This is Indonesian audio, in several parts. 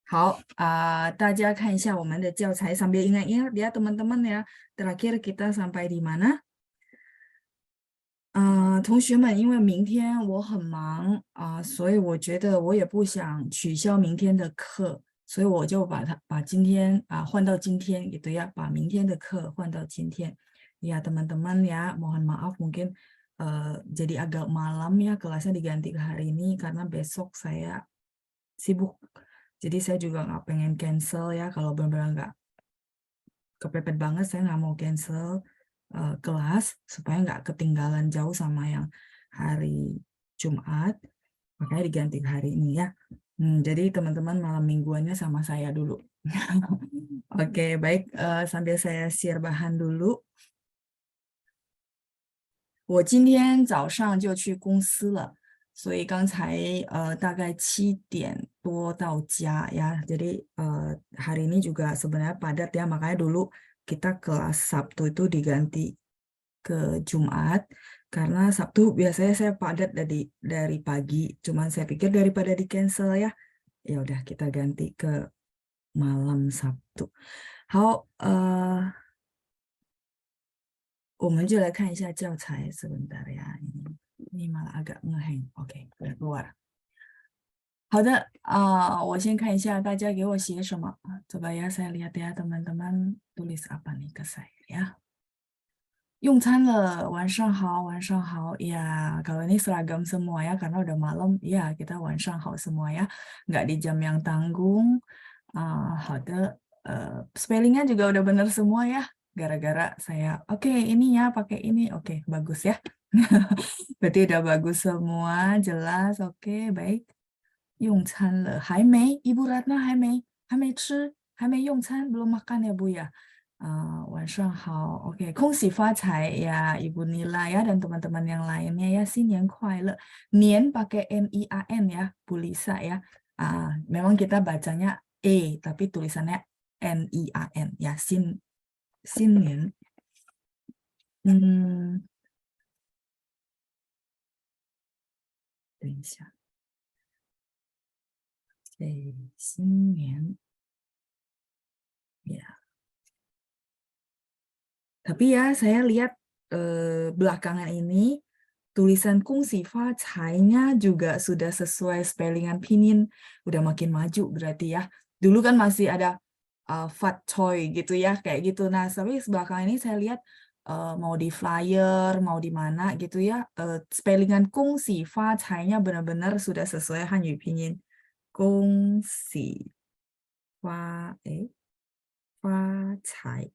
好大家看一下我们的教材sambil ingat-ingat ya teman-teman ya. Terakhir kita sampai di mana? 同学们，因为明天我很忙所以我觉得我也不想取消明天的课，所以我就把今天换到今天gitu ya, 把明天的课换到今天. Ya teman-teman ya, mohon maaf mungkin jadi agak malam ya kelasnya diganti ke hari ini karena besok saya sibuk. Jadi saya juga nggak pengen cancel ya, kalau benar-benar nggak kepepet banget saya nggak mau cancel kelas supaya nggak ketinggalan jauh sama yang hari Jumat, makanya diganti ke hari ini ya. Jadi teman-teman malam mingguannya sama saya dulu. Oke, baik, sambil saya share bahan dulu. 我今天早上就去公司了，所以刚才大概7点多到家ya. Jadi hari ini juga sebenarnya padat ya, makanya dulu kita kelas Sabtu itu diganti ke Jumat karena Sabtu biasanya saya padat dari pagi. Cuman saya pikir daripada di cancel ya, ya udah kita ganti ke malam Sabtu. 好，我们就来看一下教材 sebentar ya. Ini malah agak ngehang. Oke, udah keluar. 好的我先看一下大家给我写什么. Coba ya saya lihat ya teman-teman tulis apa nih ke saya ya. 用餐了，晚上好，晚上好. Ya, kalau ini seragam semua ya, karena udah malam. Ya, kita 晚上好 semua ya. Nggak di jam yang tanggung. 好的. Spellingnya juga udah bener semua ya. Gara-gara saya, oke, ini ya, pakai ini. Oke, bagus ya. Berarti udah bagus semua, jelas. Oke, baik. 用餐了，还没，Ibu Ratna 还没吃，还没用餐，belum makan ya Bu ya. 晚上好，OK，恭喜发财ya Ibu Nila ya dan teman-teman yang lainnya ya, 新年快乐. Nian pakai N-I-A-N ya, Bu Lisa ya. Memang kita bacanya E, tapi tulisannya N-I-A-N ya, 新年. 等一下，新年 ya. Tapi ya saya lihat belakangan ini tulisan Kungsi Fa Cai-nya juga sudah sesuai spellingan pinyin, udah makin maju berarti ya. Dulu kan masih ada Fat Choi gitu ya, kayak gitu. Nah, tapi belakangan ini saya lihat mau di flyer, mau di mana gitu ya, spellingan Kungsi Fa Cai-nya benar-benar sudah sesuai Hanyu pinyin. Kungsi Fa Cai.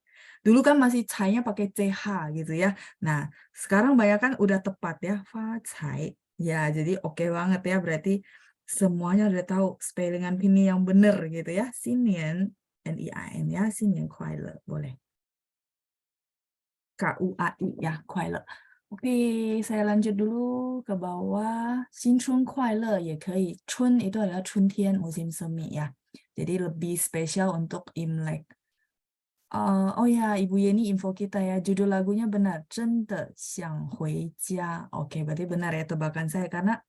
Dulu kan masih cai-nya pakai CH gitu ya. Nah, sekarang banyak kan udah tepat ya, Fa Cai. Ya, jadi oke banget ya, berarti semuanya udah tahu spellingan pinyin yang benar gitu ya. Sinian, N-I-A-N ya, Sinian Kuai-le, boleh. K-U-A-I ya, Kuai-le. Oke, saya lanjut dulu ke bawah. Xinchun Kuai-le也可以. Chun itu adalah Chuntian, musim semi ya. Jadi lebih spesial untuk Imlek. Oh ya, Ibu Yeni info kita ya, judul lagunya benar, 真的想回家. Oke, berarti benar ya tebakan saya karena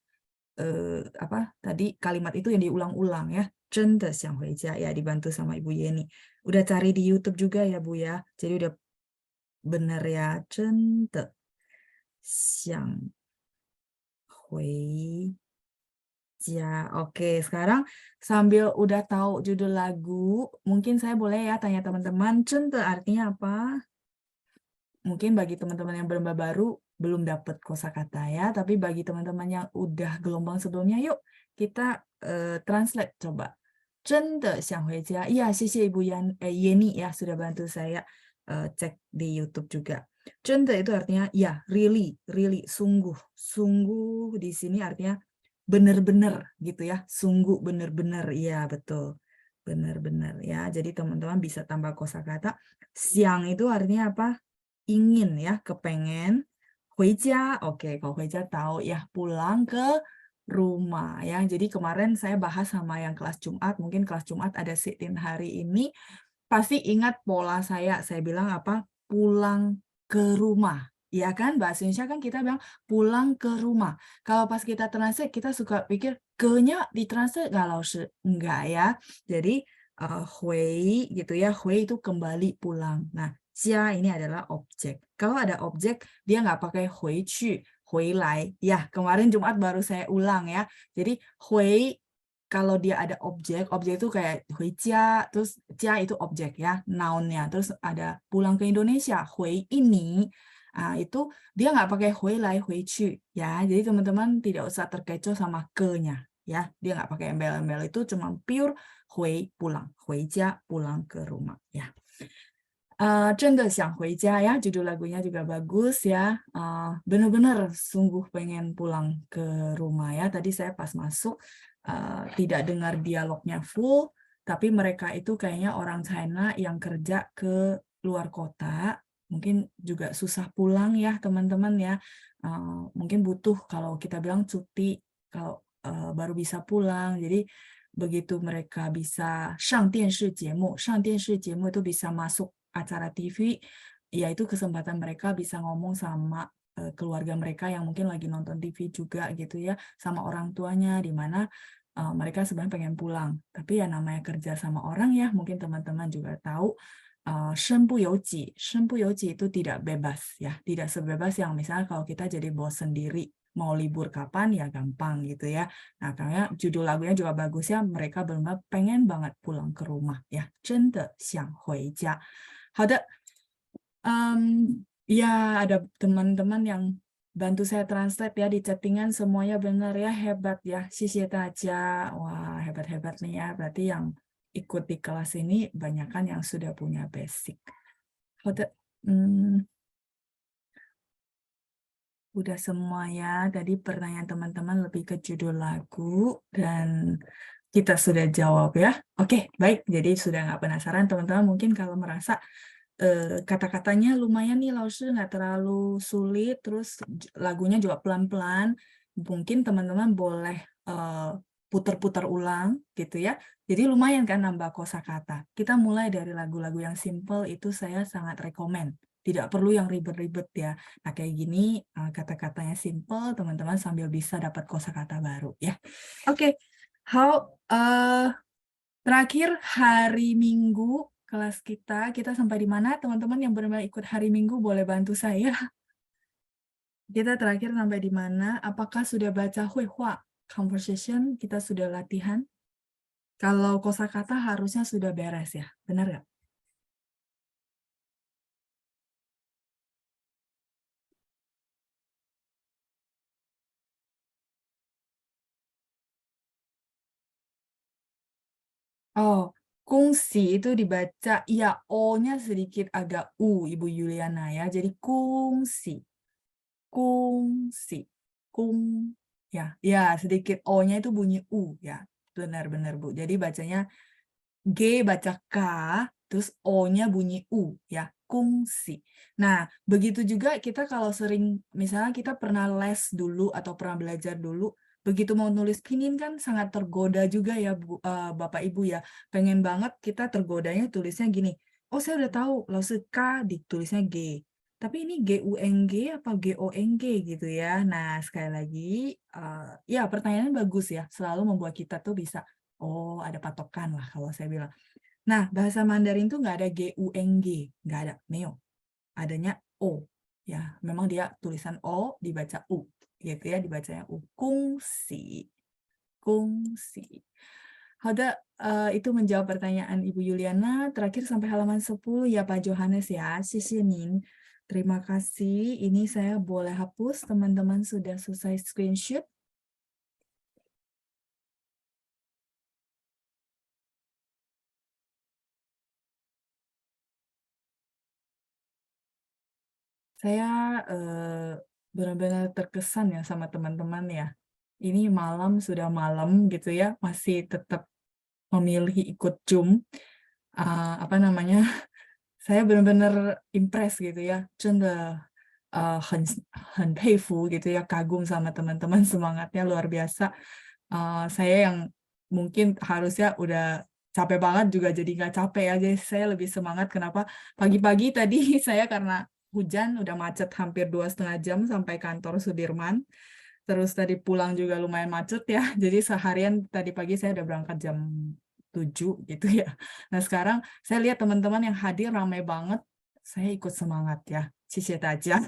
apa tadi kalimat itu yang diulang-ulang ya, 真的想回家 ya, dibantu sama Ibu Yeni. Udah cari di YouTube juga ya Bu ya, jadi udah benar ya, 真的想回家. Oke, sekarang sambil udah tahu judul lagu, mungkin saya boleh ya tanya teman-teman, 真的 artinya apa? Mungkin bagi teman-teman yang baru belum dapat kosakata ya, tapi bagi teman-teman yang udah gelombang sebelumnya, yuk kita translate coba. 真的想回家. Iya, 谢谢 Ibu Yeni ya sudah bantu saya cek di YouTube juga. 真的 itu artinya ya, really, really, sungguh. Sungguh di sini artinya benar-benar gitu ya. Sungguh benar-benar. Iya, betul. Benar-benar ya. Jadi teman-teman bisa tambah kosakata. Siang itu artinya apa? Ingin ya, kepengen. 回家, oke, kalau 回家 tahu ya, pulang ke rumah ya. Jadi kemarin saya bahas sama yang kelas Jumat, mungkin kelas Jumat ada sit-in hari ini, pasti ingat pola saya bilang apa? Pulang ke rumah. Ya kan, bahasa Indonesia kan kita bilang pulang ke rumah. Kalau pas kita translate, kita suka pikir ke-nya ditranslate nggak, Laoshi? Enggak ya. Jadi, hui gitu ya, hui itu kembali pulang. Nah, jia ini adalah objek. Kalau ada objek, dia nggak pakai hui qu, hui lai. Ya, kemarin Jumat baru saya ulang ya. Jadi, hui, kalau dia ada objek itu kayak hui jia, terus jia itu objek ya, noun-nya. Terus ada pulang ke Indonesia, hui ini, itu dia nggak pakai hui lai, hui qu ya. Jadi teman-teman tidak usah terkecoh sama ke-nya ya. Dia nggak pakai embel-embel, itu cuma pure hui pulang, hui jia pulang ke rumah ya. 真的想回家 ya, judul lagunya juga bagus ya. Benar-benar sungguh pengen pulang ke rumah ya. Tadi saya pas masuk tidak dengar dialognya full, tapi mereka itu kayaknya orang China yang kerja ke luar kota, mungkin juga susah pulang ya teman-teman ya. Mungkin butuh, kalau kita bilang cuti, kalau baru bisa pulang. Jadi begitu mereka bisa 上电视节目itu bisa masuk acara TV, yaitu kesempatan mereka bisa ngomong sama keluarga mereka yang mungkin lagi nonton TV juga gitu ya, sama orang tuanya, di mana mereka sebenarnya pengen pulang. Tapi ya namanya kerja sama orang ya, mungkin teman-teman juga tahu, 身不由己itu tidak bebas ya, tidak sebebas yang misalnya kalau kita jadi bos sendiri, mau libur kapan ya gampang gitu ya. Nah, karena judul lagunya juga bagus ya, mereka benar-benar pengen banget pulang ke rumah ya. 真的想回家。好的，ya ada teman-teman yang bantu saya translate ya di chattingan, semuanya benar ya, hebat ya, sisi aja. Wah, hebat-hebat nih ya, berarti yang ikut di kelas ini banyakan yang sudah punya basic. 好的，udah semua ya. Tadi pertanyaan teman-teman lebih ke judul lagu dan kita sudah jawab ya. Oke, baik. Jadi sudah nggak penasaran teman-teman, mungkin kalau merasa kata-katanya lumayan nih Laoshi, nggak terlalu sulit, terus lagunya juga pelan-pelan, mungkin teman-teman boleh putar-putar ulang gitu ya. Jadi lumayan kan nambah kosakata. Kita mulai dari lagu-lagu yang simple, itu saya sangat rekomen. Tidak perlu yang ribet-ribet ya. Nah, kayak gini kata-katanya simple, teman-teman sambil bisa dapat kosakata baru ya. Oke, terakhir hari Minggu kelas kita sampai di mana? Teman-teman yang benar-benar ikut hari Minggu boleh bantu saya. Kita terakhir sampai di mana? Apakah sudah baca Huihua conversation? Kita sudah latihan? Kalau kosakata harusnya sudah beres ya, benar nggak? Oh, kungsi itu dibaca, ya O-nya sedikit agak U, Ibu Yuliana ya. Jadi kungsi, kungsi, kung, ya sedikit O-nya itu bunyi U ya. Benar-benar Bu. Jadi bacanya G baca K, terus O-nya bunyi U ya, kungsi. Nah, begitu juga kita kalau sering, misalnya kita pernah les dulu atau pernah belajar dulu, begitu mau nulis pinin kan sangat tergoda juga ya Bapak Ibu ya. Pengen banget kita tergodanya tulisnya gini, oh saya udah tahu, langsung K ditulisnya G. Tapi ini G-U-N-G apa G-O-N-G gitu ya. Nah, sekali lagi, ya pertanyaannya bagus ya, selalu membuat kita tuh bisa, oh, ada patokan lah kalau saya bilang. Nah, bahasa Mandarin tuh nggak ada G-U-N-G, nggak ada, neo. Adanya O. Ya, memang dia tulisan O dibaca U, gitu ya, dibacanya U. Kungsi. Kungsi. Hada, itu menjawab pertanyaan Ibu Yuliana. Terakhir sampai halaman 10 ya Pak Johannes ya. Sisinin. Terima kasih. Ini saya boleh hapus. Teman-teman sudah selesai screenshot. Saya benar-benar terkesan ya sama teman-teman ya. Ini malam, sudah malam gitu ya, masih tetap memilih ikut Zoom. Apa namanya, saya benar-benar impress gitu ya. 真的很佩服gitu ya, kagum sama teman-teman, semangatnya luar biasa. Saya yang mungkin harusnya udah capek banget juga jadi nggak capek ya, jadi saya lebih semangat. Kenapa? Pagi-pagi tadi saya karena hujan udah macet hampir 2,5 jam sampai kantor Sudirman. Terus tadi pulang juga lumayan macet ya. Jadi seharian tadi pagi saya udah berangkat jam 7 gitu ya. Nah sekarang saya lihat teman-teman yang hadir ramai banget. Saya ikut semangat ya. Cici aja.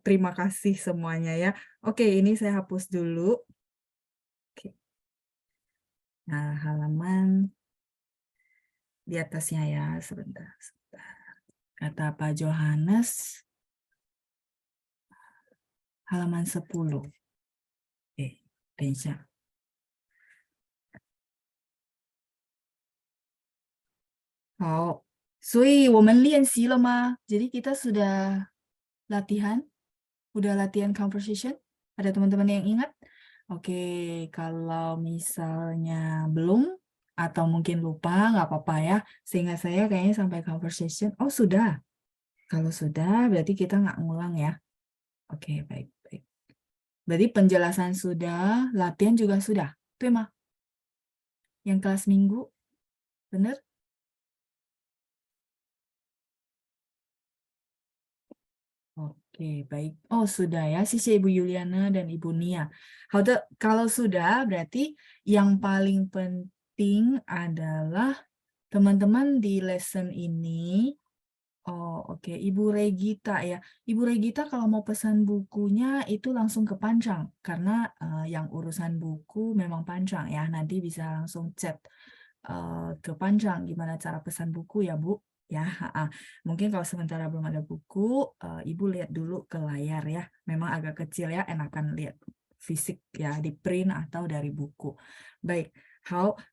Terima kasih semuanya ya. Oke, ini saya hapus dulu. Oke. Nah, halaman di atasnya ya, sebentar. Kata Pak Johannes, halaman 10. Oke, 等一下。好，所以我们练习了吗？Jadi kita sudah latihan? Udah latihan conversation? Ada teman-teman yang ingat? Oke, kalau misalnya belum atau mungkin lupa, nggak apa-apa ya. Sehingga saya kayaknya sampai conversation. Oh, sudah. Kalau sudah, berarti kita nggak ngulang ya. Oke, baik, baik. Berarti penjelasan sudah, latihan juga sudah. Itu mah. Yang kelas minggu, bener? Oke, baik. Oh, sudah ya, sisi Ibu Yuliana dan Ibu Nia. Kalau sudah, berarti yang paling penting adalah teman-teman di lesson ini. Oh, oke. Ibu Regita ya. Ibu Regita kalau mau pesan bukunya itu langsung ke Panjang. Karena yang urusan buku memang Panjang ya. Nanti bisa langsung chat ke Panjang gimana cara pesan buku ya, Bu. Ya, mungkin kalau sementara belum ada buku, Ibu lihat dulu ke layar ya. Memang agak kecil ya, enakan lihat fisik ya, di print atau dari buku. Baik,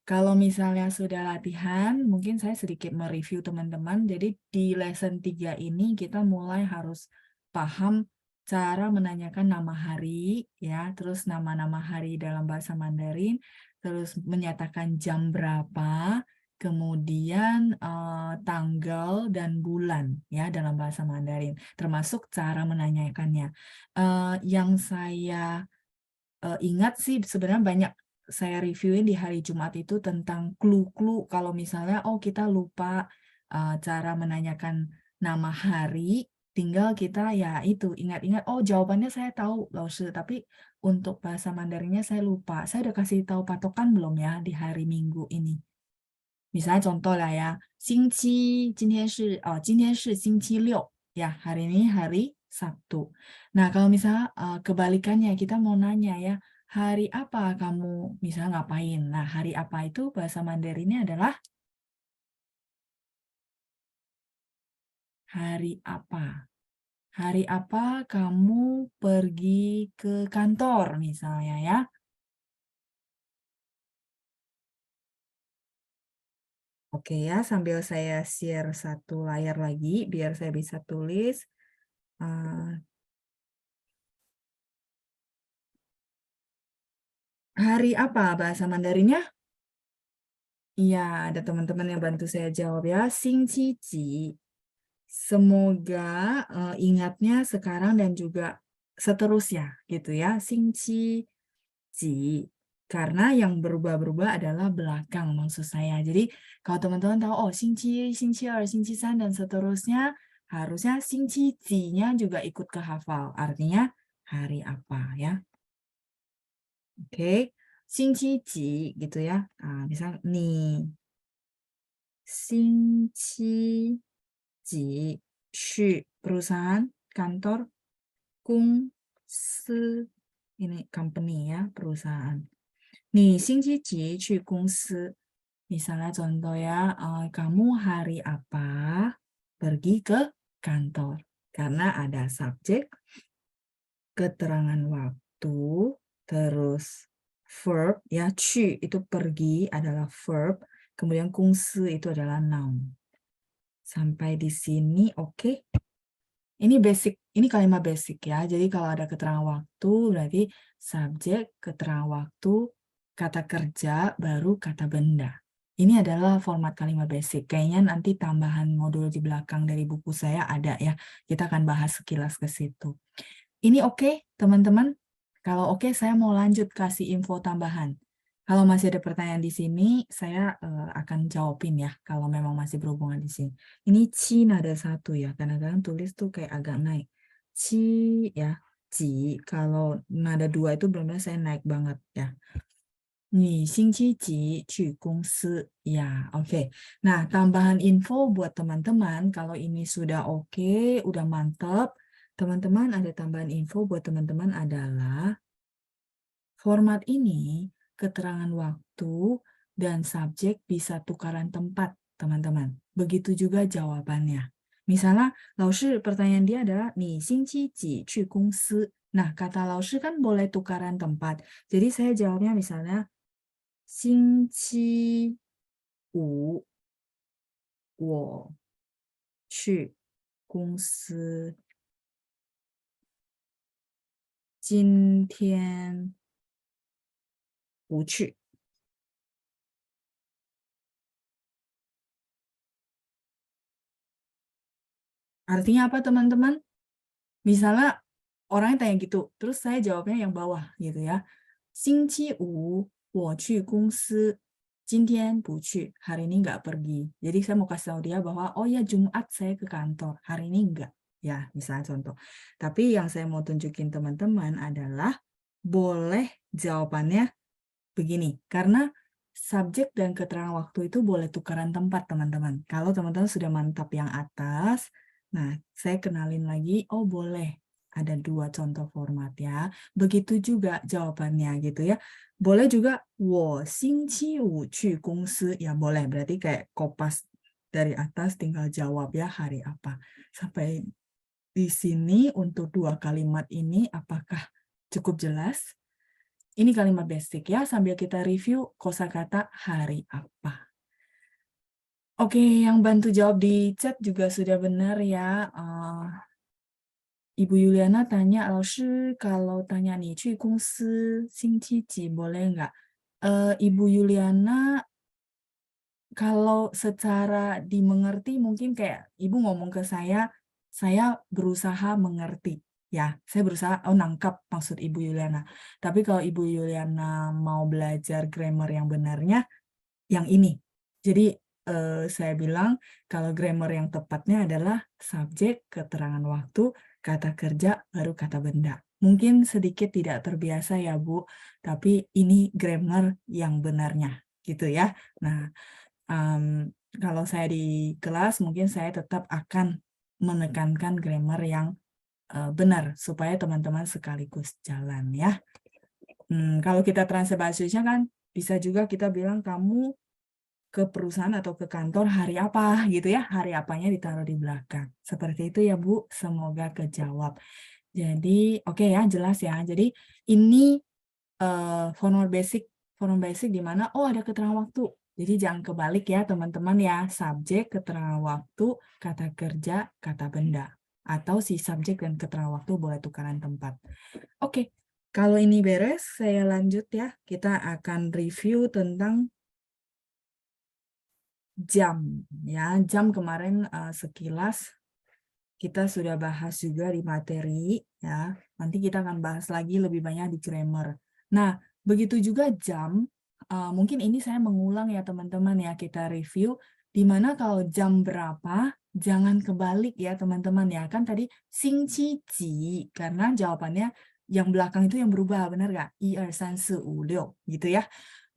kalau misalnya sudah latihan, mungkin saya sedikit mereview teman-teman. Jadi di lesson 3 ini kita mulai harus paham cara menanyakan nama hari, ya, terus nama-nama hari dalam bahasa Mandarin, terus menyatakan jam berapa, kemudian tanggal dan bulan ya dalam bahasa Mandarin, termasuk cara menanyakannya. Yang saya ingat sih sebenarnya banyak saya reviewin di hari Jumat itu tentang clue-clue kalau misalnya kita lupa cara menanyakan nama hari, tinggal kita ya itu ingat-ingat jawabannya saya tahu loh, tapi untuk bahasa Mandarinnya saya lupa. Saya udah kasih tahu patokan belum ya di hari Minggu ini? Misalnya contoh lah ya, 今天是星期六 ya, hari ini hari Sabtu. Nah, kalau misalnya kebalikannya kita mau nanya ya, hari apa kamu misalnya ngapain? Nah, hari apa itu bahasa Mandarinnya adalah hari apa? Hari apa kamu pergi ke kantor misalnya ya? Oke ya, sambil saya share satu layar lagi biar saya bisa tulis. Hari apa bahasa Mandarinnya? Iya, ada teman-teman yang bantu saya jawab ya. Xingqi. Semoga ingatnya sekarang dan juga seterusnya gitu ya. Xingqi. Karena yang berubah-berubah adalah belakang maksud saya. Jadi kalau teman-teman tahu, Xingqi, Xingqi, Xingqi San dan seterusnya, harusnya Xingqi nya juga ikut kehafal. Artinya hari apa ya. Oke. Xingqi gitu ya. Misal nih. 星期几 perusahaan, kantor, 公司 ini company ya, perusahaan. Nih, 星期几 公司. Misalnya contoh ya, kamu hari apa pergi ke kantor? Karena ada subjek, keterangan waktu, terus verb ya, 去 itu pergi adalah verb, kemudian 公司 itu adalah noun. Sampai di sini oke. Ini basic, ini kalimat basic ya. Jadi kalau ada keterangan waktu berarti subjek, keterangan waktu, kata kerja, baru kata benda. Ini adalah format kalimat basic. Kayaknya nanti tambahan modul di belakang dari buku saya ada ya. Kita akan bahas sekilas ke situ. Ini oke, teman-teman? Kalau oke, saya mau lanjut kasih info tambahan. Kalau masih ada pertanyaan di sini, saya akan jawabin ya, kalau memang masih berhubungan di sini. Ini Ci ada satu ya, kadang-kadang tulis tuh kayak agak naik. Ci ya. ji, kalau nada dua itu benar-benar saya naik banget ya. Nih, xingqi ji qu gongsi. Ya, oke. Nah, tambahan info buat teman-teman, kalau ini sudah oke, udah mantap, teman-teman ada tambahan info buat teman-teman adalah format ini, keterangan waktu dan subjek bisa tukaran tempat, teman-teman. Begitu juga jawabannya. Misalnya, 老师 pertanyaan dia adalah, 你星期几去公司? Nah, kata 老师 kan boleh tukaran tempat. Jadi saya jawabnya misalnya, 星期五我去公司。今天不去。Artinya apa teman-teman? Misalnya orangnya tanya gitu, terus saya jawabnya yang bawah gitu ya. 星期五我去公司，今天不去，hari ini nggak pergi. Jadi saya mau kasih tahu dia bahwa oh ya Jumat saya ke kantor, hari ini enggak. Ya, misalnya contoh. Tapi yang saya mau tunjukin teman-teman adalah boleh jawabannya begini, karena subjek dan keterangan waktu itu boleh tukaran tempat, teman-teman. Kalau teman-teman sudah mantap yang atas, nah, saya kenalin lagi, oh boleh. Ada dua contoh format ya. Begitu juga jawabannya gitu ya. Boleh juga, 我星期五去公司. Ya boleh, berarti kayak kopas dari atas tinggal jawab ya hari apa. Sampai di sini untuk dua kalimat ini apakah cukup jelas? Ini kalimat basic ya, sambil kita review kosakata hari apa. Oke, yang bantu jawab di chat juga sudah benar ya. Ibu Yuliana tanya, 老师 kalau tanya nih, 去公司星期几 boleh nggak? Ibu Yuliana, kalau secara dimengerti mungkin kayak ibu ngomong ke saya berusaha mengerti. Ya, saya berusaha nangkap maksud Ibu Yuliana. Tapi kalau Ibu Yuliana mau belajar grammar yang benarnya, yang ini. Jadi saya bilang kalau grammar yang tepatnya adalah subjek, keterangan waktu, kata kerja, baru kata benda. Mungkin sedikit tidak terbiasa ya Bu, tapi ini grammar yang benarnya gitu ya. Nah, kalau saya di kelas mungkin saya tetap akan menekankan grammar yang benar supaya teman-teman sekaligus jalan ya. Kalau kita translate bahasanya kan bisa juga kita bilang kamu ke perusahaan atau ke kantor hari apa gitu ya, hari apanya ditaruh di belakang. Seperti itu ya Bu, semoga kejawab. Jadi oke ya, jelas ya. Jadi ini formal basic di mana oh ada keterangan waktu. Jadi jangan kebalik ya teman-teman ya, subjek, keterangan waktu, kata kerja, kata benda. Atau si subjek dan keterangan waktu boleh tukaran tempat. Oke, kalau ini beres, saya lanjut ya. Kita akan review tentang jam. Ya, jam kemarin sekilas kita sudah bahas juga di materi. Ya, nanti kita akan bahas lagi lebih banyak di grammar. Nah, begitu juga jam, mungkin ini saya mengulang ya teman-teman ya, kita review, di mana kalau jam berapa, jangan kebalik ya teman-teman ya, kan tadi xingqi ji, karena jawabannya yang belakang itu yang berubah, benar nggak? 1, 2, 3, 4, 5, 6, gitu ya.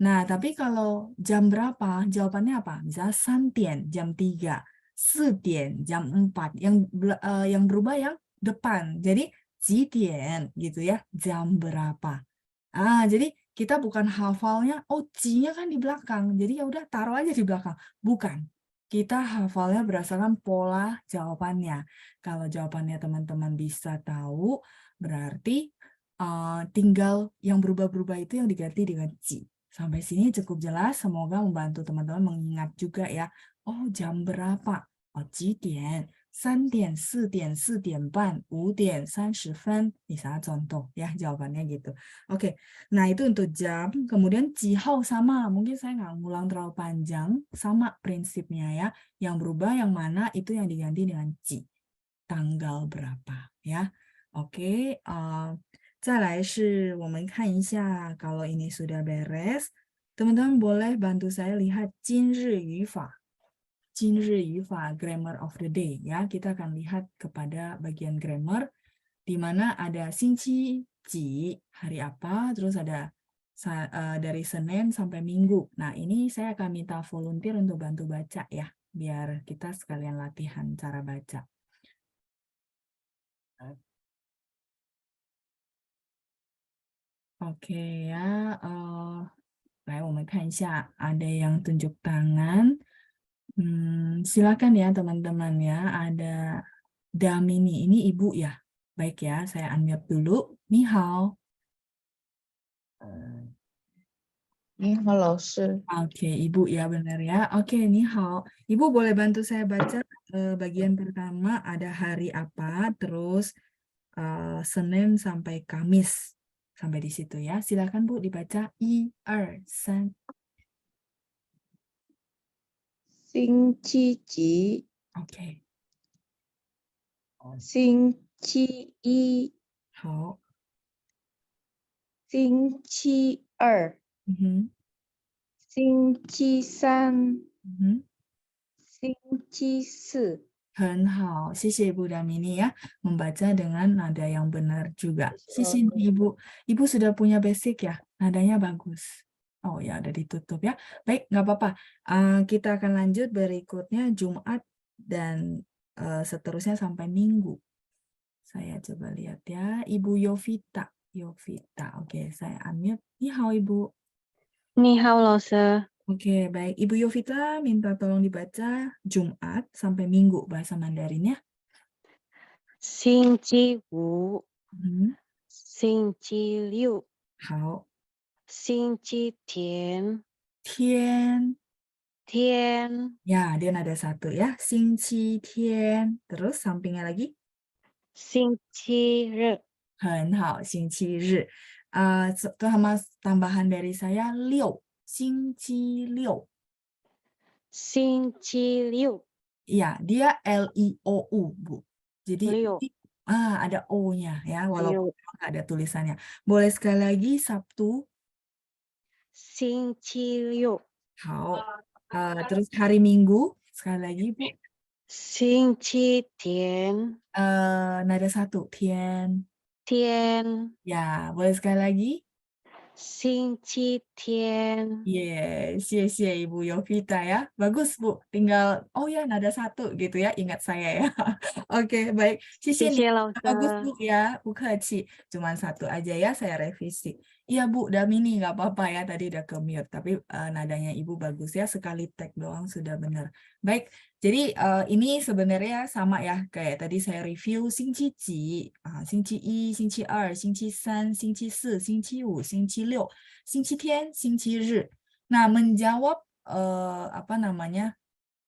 Nah, tapi kalau jam berapa, jawabannya apa? Misalnya 3 jam 3, 4 jam 4, yang berubah yang depan. Jadi, 几点, gitu ya, jam berapa. Jadi kita bukan hafalnya, oh ji-nya kan di belakang, jadi ya udah taruh aja di belakang. Bukan. Kita hafalnya berdasarkan pola jawabannya. Kalau jawabannya teman-teman bisa tahu, berarti tinggal yang berubah-berubah itu yang diganti dengan ji. Sampai sini cukup jelas, semoga membantu teman-teman mengingat juga ya. Oh, jam berapa? Oh, 几点? 3点, 4点, 4点半, 5点30分. Misalnya contoh ya, jawabannya gitu. Oke, nah itu untuk jam. Kemudian jihau sama, mungkin saya nggak ngulang terlalu panjang, sama prinsipnya ya. Yang berubah yang mana itu yang diganti dengan ji. Tanggal berapa ya. Oke, 再来是我们看一下 kalau ini sudah beres, teman-teman boleh bantu saya lihat 今日语法。今日语法 grammar of the day ya. Kita akan lihat kepada bagian grammar. di mana ada Xingqi Ji, hari apa, terus ada dari Senin sampai Minggu. Nah, ini saya akan minta volunteer untuk bantu baca ya, biar kita sekalian latihan cara baca. Oke ya, 来我们看一下, ada yang tunjuk tangan. Silakan ya teman-teman ya, ada Damini, ini ibu ya. Baik ya, saya unmute dulu. Ni hao. 你好，老师。 Oke, ibu ya benar ya. Oke, ni hao. Ibu boleh bantu saya baca bagian pertama, ada hari apa, terus Senin sampai Kamis. Sampai di situ ya. Silakan Bu dibaca. 1, 2, 3. 星期几？ Oke, 星期一、 hao. 星期二、 Mhm, 星期三、 mhm. 星期四。 很好, 谢谢 Ibu Damini ya, membaca dengan nada yang benar juga. Sisi Ibu, Ibu sudah punya basic ya, nadanya bagus. Oh ya, udah ditutup ya. Baik, nggak apa-apa. Kita akan lanjut berikutnya Jumat dan seterusnya sampai Minggu. Saya coba lihat ya, Ibu Yovita. Yovita, oke, saya unmute. Ni hao Ibu. 你好，老师。 Oke, baik. Ibu Yovita minta tolong dibaca Jumat sampai Minggu bahasa Mandarinnya. 星期五、 星期六、 好，星期天、 天 天、 ya, dia nada satu ya. 星期天 terus sampingnya lagi 星期日、 很好，星期日. Sama tambahan dari saya 六 星期六. 星期六、 Ya, dia L-I-O-U, Bu. Jadi 六、 ada O-nya ya, walaupun 六、 nggak ada tulisannya. Boleh sekali lagi Sabtu. 星期六、 好. Terus hari Minggu sekali lagi, Bu. 星期天、 Nada satu, 天. 天、 Ya, boleh sekali lagi. 星期天、 Yes, Ibu Yovita ya. Bagus, Bu. Tinggal, oh ya, nada satu gitu ya. Ingat saya ya. Oke, baik. 谢 Nih. 谢老师。 Bagus, Bu ya. Bukaci. Cuman satu aja ya, saya revisi. Iya, Bu. Damini nggak apa-apa ya. Tadi udah ke mute. Tapi nadanya Ibu bagus ya. Sekali tag doang sudah benar. Baik. Jadi ini sebenarnya sama ya. Kayak tadi saya review 星期几, 星期一, 星期二, 星期三, 星期四, 星期五, 星期六, 星期天, 星期日. Nah, menjawab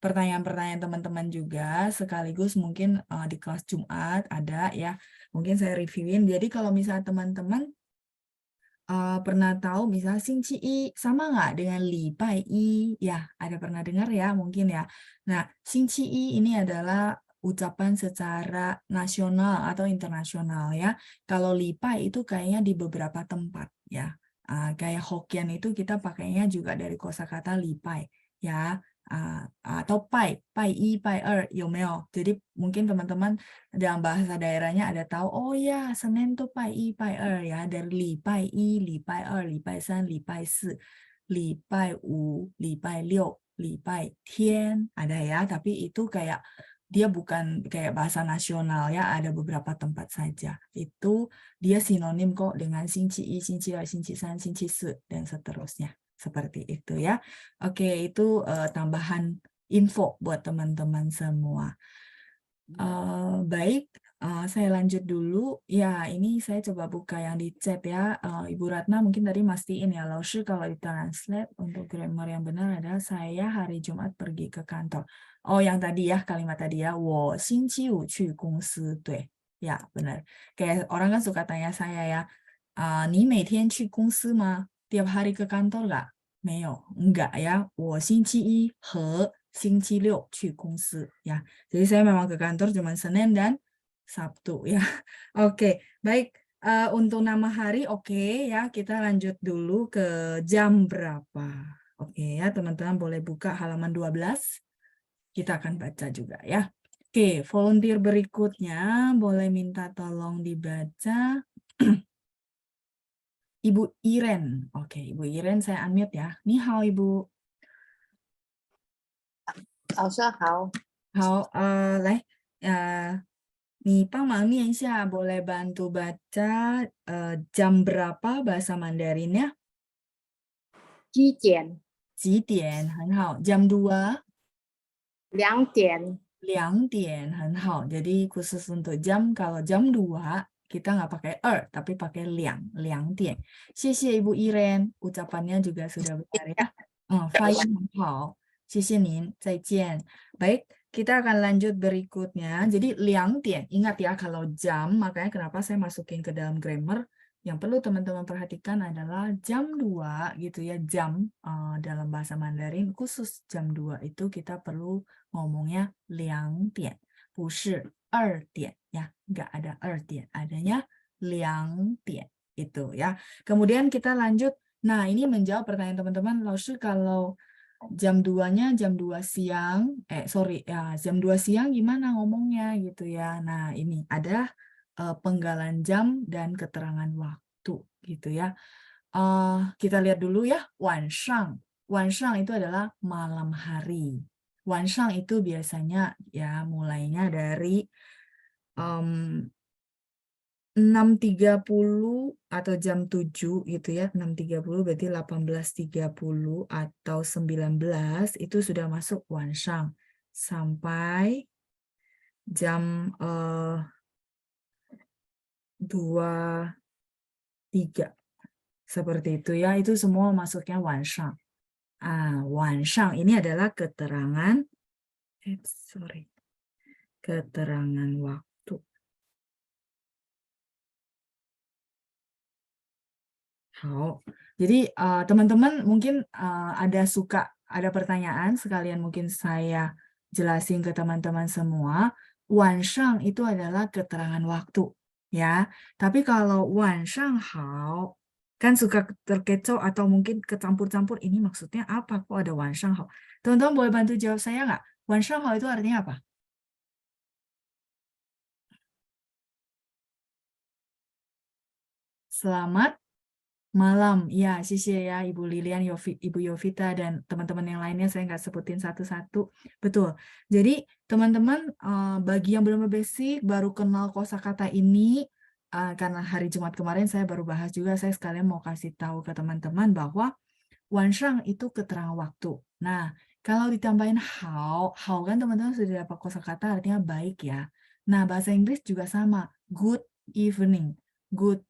pertanyaan-pertanyaan teman-teman juga sekaligus mungkin di kelas Jumat ada ya. Mungkin saya reviewin. Jadi kalau misalnya teman-teman pernah tahu misalnya 星期一 sama nggak dengan 礼拜一? Ya, ada pernah dengar ya mungkin ya. Nah, 星期一 ini adalah ucapan secara nasional atau internasional ya. Kalau lipai itu kayaknya di beberapa tempat ya. Kayak Hokkien itu kita pakainya juga dari kosakata lipai ya. Atau pai, pai i, pai er, yomeo. Jadi mungkin teman-teman dalam bahasa daerahnya ada tahu, oh ya Senin tuh pai i, pai er ya. Dari lipai i, lipai er, lipai san, lipai si, lipai u, lipai liu, lipai tian. Ada ya, tapi itu kayak dia bukan kayak bahasa nasional ya, ada beberapa tempat saja. Itu dia sinonim kok dengan 星期一, 星期二, 星期三, 星期四, dan seterusnya. Seperti itu ya. Oke, itu tambahan info buat teman-teman semua. Baik, saya lanjut dulu. Ya, ini saya coba buka yang di chat ya. Ibu Ratna mungkin tadi mastiin ya, Laoshi kalau ditranslate untuk grammar yang benar adalah saya hari Jumat pergi ke kantor. Oh, yang tadi ya, kalimat tadi ya. 我星期五去公司, 对. Ya, benar. Kayak orang kan suka tanya saya ya, 你每天去公司吗? Tiap hari ke kantor nggak? 没有, enggak ya. 我星期一和星期六去公司 ya. Jadi saya memang ke kantor cuma Senin dan Sabtu ya. Oke, baik. Untuk nama hari oke ya. Kita lanjut dulu ke jam berapa. Oke ya, teman-teman boleh buka halaman 12. Kita akan baca juga ya. Oke, volunteer berikutnya boleh minta tolong dibaca. Ibu Iren. Oke, Ibu Iren saya unmute ya. Ni hao, Ibu. 早上好，好，来，你帮忙念一下, boleh bantu baca jam berapa bahasa Mandarinnya? 几点？几点？很好。Jam 2? 2点。 2点很好. Jadi khusus untuk jam, kalau jam 2 kita nggak pakai tapi pakai 2点. 谢谢 Ibu Iren, ucapannya juga sudah benar ya. 发音很好，谢谢您，再见. Baik, kita akan lanjut berikutnya. Jadi 2点, ingat ya kalau jam, makanya kenapa saya masukin ke dalam grammar. Yang perlu teman-teman perhatikan adalah jam 2 gitu ya, jam dalam bahasa Mandarin khusus jam 2 itu kita perlu ngomongnya 2点, 不是2点 ya, nggak ada 2点, adanya 2点 itu ya. Kemudian kita lanjut. Nah, ini menjawab pertanyaan teman-teman, Laoshi kalau jam 2-nya jam 2 siang, jam 2 siang gimana ngomongnya gitu ya. Nah, ini ada penggalan jam dan keterangan waktu gitu ya. Kita lihat dulu ya, 晚上. 晚上itu adalah malam hari. 晚上itu biasanya ya mulainya dari 6.30 atau jam 7 gitu ya. 6.30 berarti 18.30 atau 19 itu sudah masuk 晚上 sampai jam 2.3 seperti itu ya, itu semua masuknya 晚上. 晚上 ini adalah keterangan keterangan waktu. Jadi teman-teman mungkin ada pertanyaan, sekalian mungkin saya jelasin ke teman-teman semua. 晚上 itu adalah keterangan waktu ya. Tapi kalau 晚上好 kan suka terkecoh atau mungkin kecampur-campur, ini maksudnya apa? Kok ada 晚上好? Teman-teman boleh bantu jawab saya nggak? 晚上好 itu artinya apa? Selamat malam. Ya, ya Ibu Lilian, Ibu Yovita, dan teman-teman yang lainnya saya nggak sebutin satu-satu. Betul. Jadi teman-teman bagi yang belum basic, baru kenal kosakata ini, karena hari Jumat kemarin saya baru bahas juga, saya sekalian mau kasih tahu ke teman-teman bahwa 晚上 itu keterangan waktu. Nah, kalau ditambahin how kan teman-teman sudah dapat kosakata artinya baik ya. Nah, bahasa Inggris juga sama. Good evening, good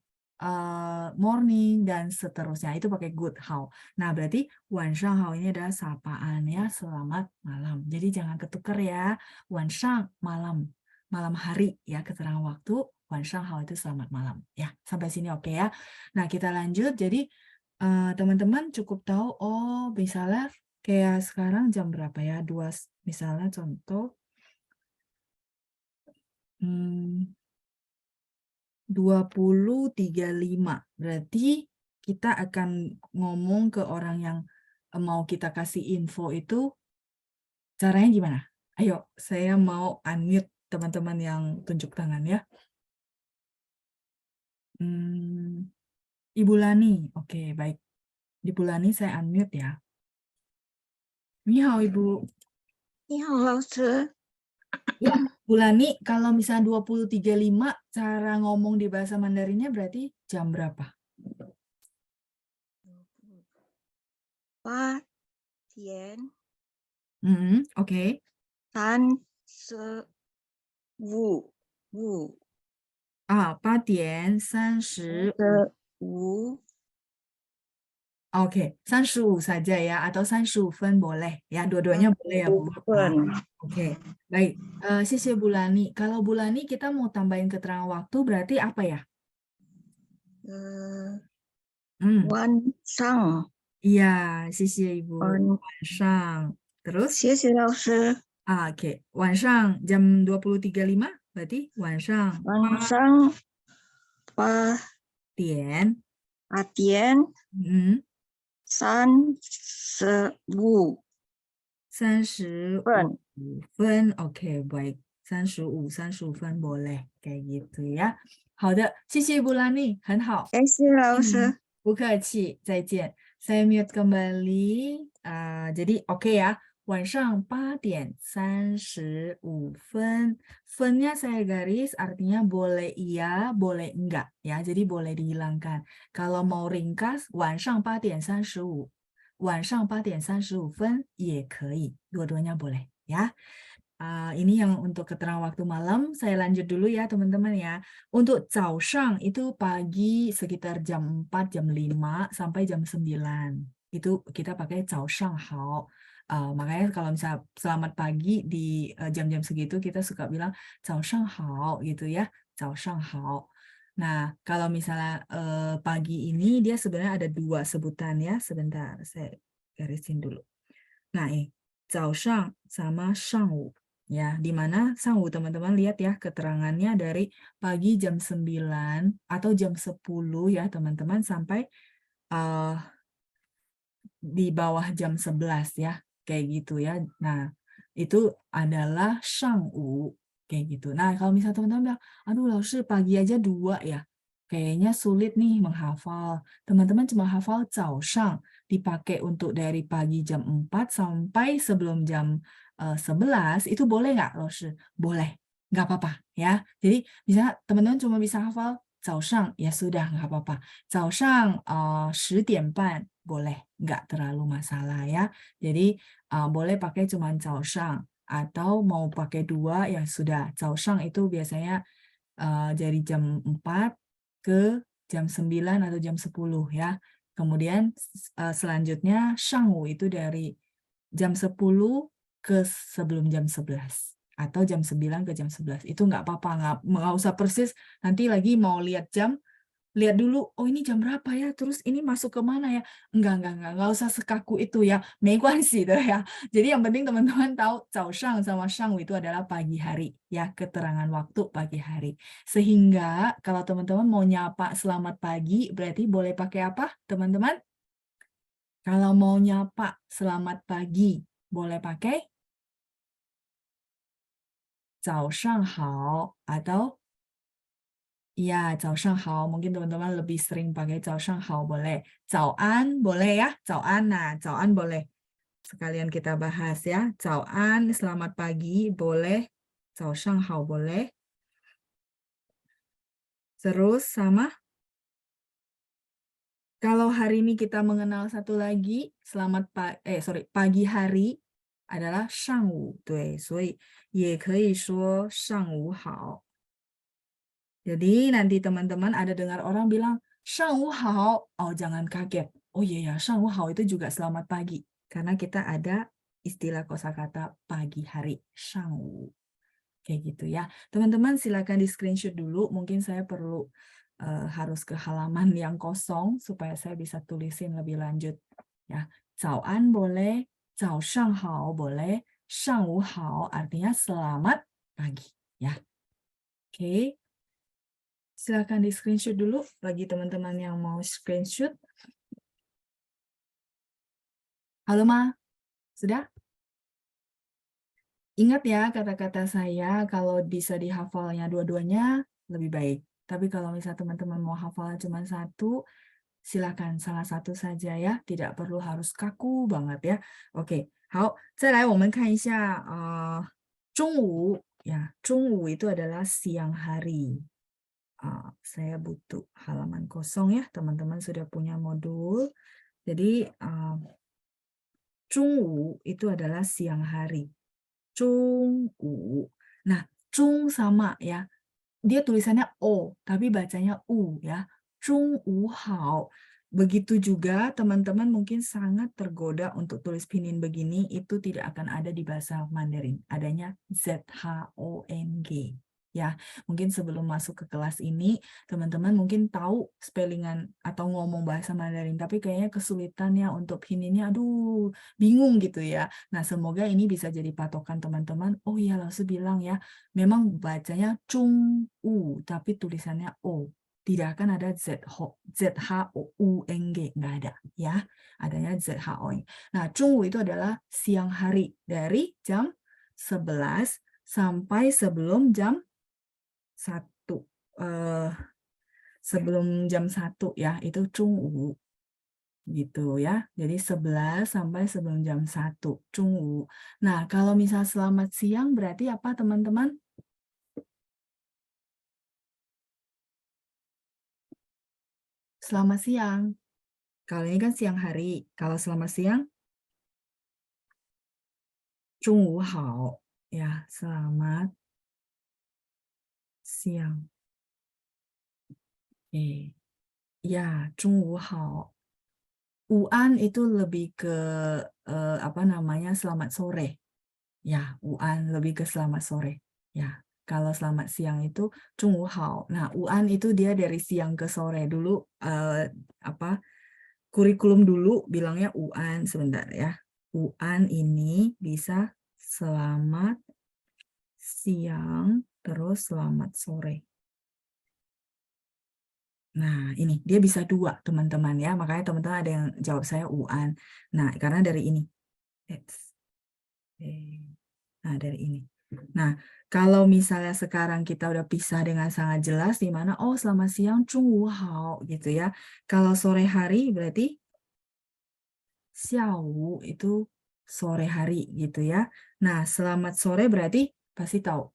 morning, dan seterusnya. Itu pakai good how. Nah, berarti 晚上好 ini adalah sapaan ya, selamat malam. Jadi jangan ketukar ya. 晚上 malam, malam hari ya, keterangan waktu. 晚上好 itu selamat malam. Ya, sampai sini oke ya. Nah, kita lanjut. Jadi teman-teman cukup tahu, oh misalnya kayak sekarang jam berapa ya, 2, misalnya contoh 20.35, berarti kita akan ngomong ke orang yang mau kita kasih info itu, caranya gimana? Ayo, saya mau unmute teman-teman yang tunjuk tangan ya. Ibu Lani, oke baik. Ibu Lani saya unmute ya. Ni hao Ibu. 你好，老师。 Ya, Bu Lani, kalau misalnya 20.35 cara ngomong di bahasa Mandarinnya berarti jam berapa? 8点 Oke. 35 8点35. 5 Oke, 35 saja ya, atau 35 分 boleh ya, dua-duanya boleh ya Bu. 分 Oke, baik. Bu Lani, kalau Bu Lani kita mau tambahin keterangan waktu berarti apa ya? 晚上 Iya, Ibu. 晚 晚上. Terus? 谢谢老师。 Oke, 晚上 jam 20.35 berarti 晚上晚上8点35 35 分 分. Oke, baik. 35分 boleh kayak gitu ya. 好的，谢谢 Ibu Lani，很好。谢谢老师。不客气，再见。Saya mute kembali. Jadi oke ya, 晚上8点35分. Nya saya garis, artinya boleh iya, boleh enggak ya. Jadi boleh dihilangkan. Kalau mau ringkas, 晚上8点35，晚上8点35分也可以, dua-duanya boleh ya. Ini yang untuk keterangan waktu malam. Saya lanjut dulu ya teman-teman ya. Untuk zaoshang itu pagi sekitar jam 4, jam 5 sampai jam 9. Itu kita pakai zaoshang hao. Makanya kalau misalnya selamat pagi di jam-jam segitu kita suka bilang zaoshang hao gitu ya. Zaoshang hao. Nah, kalau misalnya pagi ini dia sebenarnya ada dua sebutan ya. Sebentar, saya garisin dulu. Nah, zaoshang sama shangwu. Ya, di mana shangwu teman-teman lihat ya keterangannya dari pagi jam 9 atau jam 10 ya teman-teman sampai di bawah jam 11 ya. Kayak gitu ya. Nah, itu adalah shangwu kayak gitu. Nah, kalau misalnya teman-teman bilang, aduh Laoshi pagi aja 2 ya. Kayaknya sulit nih menghafal. Teman-teman cuma hafal zaoshang dipakai untuk dari pagi jam 4 sampai sebelum jam 11 itu boleh nggak, Laoshi? Boleh, nggak apa-apa ya. Jadi bisa teman-teman cuma bisa hafal zaoshang, ya sudah nggak apa-apa. Zaoshang 10点半 boleh, nggak terlalu masalah ya. Jadi boleh pakai cuma zaoshang atau mau pakai 2 ya sudah. Zaoshang itu biasanya dari jam 4 ke jam 9 atau jam 10 ya. Kemudian selanjutnya shangwu itu dari jam 10 ke sebelum jam 11 atau jam 9 ke jam 11. Itu nggak apa-apa, nggak usah persis nanti lagi mau lihat jam, lihat dulu, oh ini jam berapa ya, terus ini masuk ke mana ya. Enggak usah sekaku itu ya, 没关系的ya. Jadi yang penting teman-teman tahu zaoshang sama shangwu itu adalah pagi hari ya, keterangan waktu pagi hari. Sehingga kalau teman-teman mau nyapa selamat pagi berarti boleh pakai apa teman-teman? Kalau mau nyapa selamat pagi boleh pakai 早上好 atau ya 早上好. Mungkin teman-teman lebih sering pakai 早上好 boleh. 早安 boleh ya. 早安 nah, 早安 boleh. Sekalian kita bahas ya. 早安 selamat pagi boleh. 早上好 boleh. Terus sama kalau hari ini kita mengenal satu lagi selamat pagi hari adalah 上午对，所以也可以说上午好. Jadi nanti teman-teman ada dengar orang bilang 上午好, oh jangan kaget. Oh iya ya, 上午好 itu juga selamat pagi. Karena kita ada istilah kosakata pagi hari, 上午. Kayak gitu ya. Teman-teman silakan di screenshot dulu. Mungkin saya perlu harus ke halaman yang kosong supaya saya bisa tulisin lebih lanjut. Ya, 早安 boleh, 早上好 boleh, 上午好 artinya selamat pagi. Ya, oke. Silakan di screenshot dulu bagi teman-teman yang mau screenshot. Halo Ma, sudah? Ingat ya kata-kata saya, kalau bisa dihafalnya dua-duanya lebih baik. Tapi kalau misalnya teman-teman mau hafal cuma satu, silakan salah satu saja ya, tidak perlu harus kaku banget ya. Oke, 好，再来我们看一下中午ya, 中午 itu adalah siang hari. Saya butuh halaman kosong ya, teman-teman sudah punya modul. Jadi 中午 itu adalah siang hari. 中午. Nah, 中 sama ya. Dia tulisannya O, tapi bacanya U ya. 中午好. Begitu juga teman-teman mungkin sangat tergoda untuk tulis pinyin begini, itu tidak akan ada di bahasa Mandarin. Adanya ZHONG. Ya, mungkin sebelum masuk ke kelas ini, teman-teman mungkin tahu spellingan atau ngomong bahasa Mandarin, tapi kayaknya kesulitan ya untuk pinyinnya, aduh, bingung gitu ya. Nah, semoga ini bisa jadi patokan teman-teman. Oh iya, Laoshi bilang ya, memang bacanya Chung U, tapi tulisannya O. Tidak akan ada ZHOUNG, nggak ada ya. Adanya ZHONG. Nah, Chung U itu adalah siang hari dari jam 11 sampai sebelum jam 1. Sebelum jam 1 ya, itu 中午 gitu ya. Jadi 11 sampai sebelum jam 1, 中午. Nah, kalau misal selamat siang berarti apa teman-teman? Selamat siang. Kalau ini kan siang hari. Kalau selamat siang, 中午好. Ya, selamat siang. Ya, 中午好. Uan itu lebih ke apa namanya, selamat sore. Ya, Uan lebih ke selamat sore. Ya, kalau selamat siang itu 中午好. Nah, Uan itu dia dari siang ke sore dulu. Apa kurikulum dulu bilangnya Uan, sebentar ya. Uan ini bisa selamat siang terus selamat sore. Nah, ini dia bisa 2 teman-teman ya. Makanya teman-teman ada yang jawab saya Uan. Nah, karena dari ini. Nah, dari ini. Nah, kalau misalnya sekarang kita udah pisah dengan sangat jelas di mana oh selamat siang 中午好 gitu ya. Kalau sore hari berarti 下午 itu sore hari gitu ya. Nah, selamat sore berarti pasti tahu.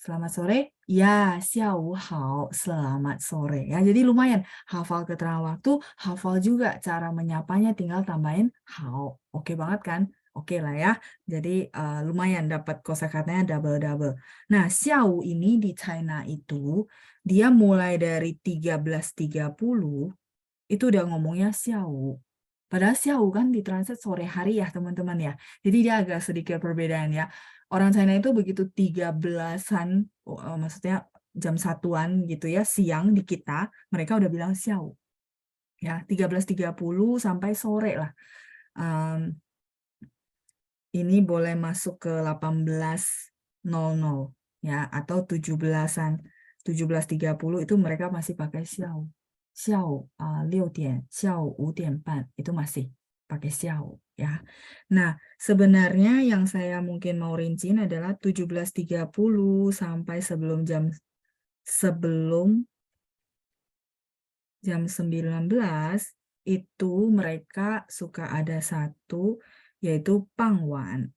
Selamat sore, ya, 下午好, selamat sore. Ya, jadi lumayan hafal keterangan waktu, hafal juga cara menyapanya, tinggal tambahin hao. Oke banget kan? Oke lah ya. Jadi lumayan dapat kosakatanya double-double. Nah, 下午 ini di China itu dia mulai dari 13.30 itu udah ngomongnya 下午. Padahal 下午 kan ditranslate sore hari ya teman-teman ya. Jadi dia agak sedikit perbedaan ya. Orang China itu begitu 13-an, maksudnya jam 1-an gitu ya, siang di kita, mereka udah bilang 下午. Ya, 13.30 sampai sore lah. Ini boleh masuk ke 18.00 ya, atau 17-an. 17.30 itu mereka masih pakai 下午. 下午6点, 下午5点半 itu masih pakai 下午 ya. Nah, sebenarnya yang saya mungkin mau rinciin adalah 17.30 sampai sebelum jam 19 itu mereka suka ada satu yaitu 傍晚.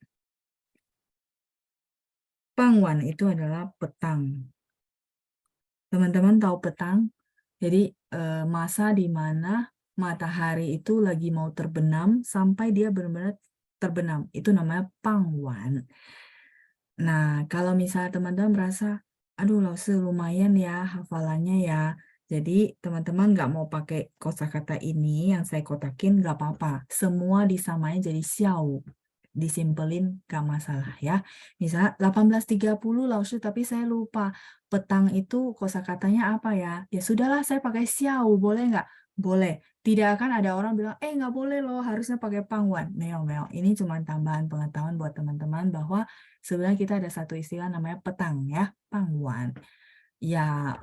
傍晚 itu adalah petang. Teman-teman tahu petang? Jadi masa di mana matahari itu lagi mau terbenam sampai dia benar-benar terbenam. Itu namanya 傍晚. Nah, kalau misalnya teman-teman merasa, aduh lumayan ya hafalannya ya. Jadi teman-teman nggak mau pakai kosakata ini yang saya kotakin nggak apa-apa. Semua disamain jadi 下午. Disimpelin nggak masalah ya. Misalnya 18.30 Laosu, tapi saya lupa petang itu kosakatanya apa ya? Ya sudahlah saya pakai 下午, boleh nggak? Boleh. Tidak akan ada orang bilang, nggak boleh loh, harusnya pakai 傍晚. Meo. Ini cuma tambahan pengetahuan buat teman-teman bahwa sebenarnya kita ada satu istilah namanya petang ya, 傍晚. Ya,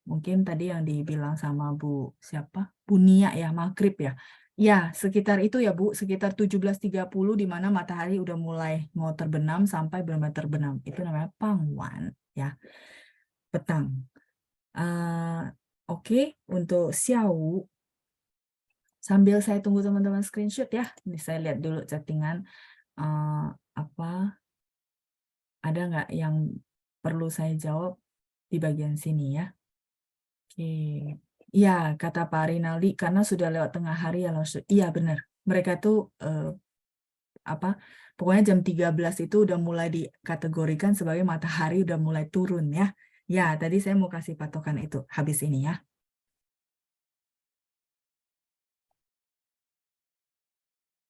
mungkin tadi yang dibilang sama Bu siapa? Bu Nia ya, maghrib ya. Ya, sekitar itu ya Bu, sekitar 17.30 di mana matahari udah mulai mau terbenam sampai benar-benar terbenam. Itu namanya 傍晚 ya, petang. Oke, untuk 下午 sambil saya tunggu teman-teman screenshot ya. Ini saya lihat dulu chattingan apa ada nggak yang perlu saya jawab di bagian sini ya. Oke. Iya, kata Pak Rinaldi, karena sudah lewat tengah hari ya. Iya benar. Mereka tuh pokoknya jam 13 itu udah mulai dikategorikan sebagai matahari udah mulai turun ya. Ya, tadi saya mau kasih patokan itu habis ini ya.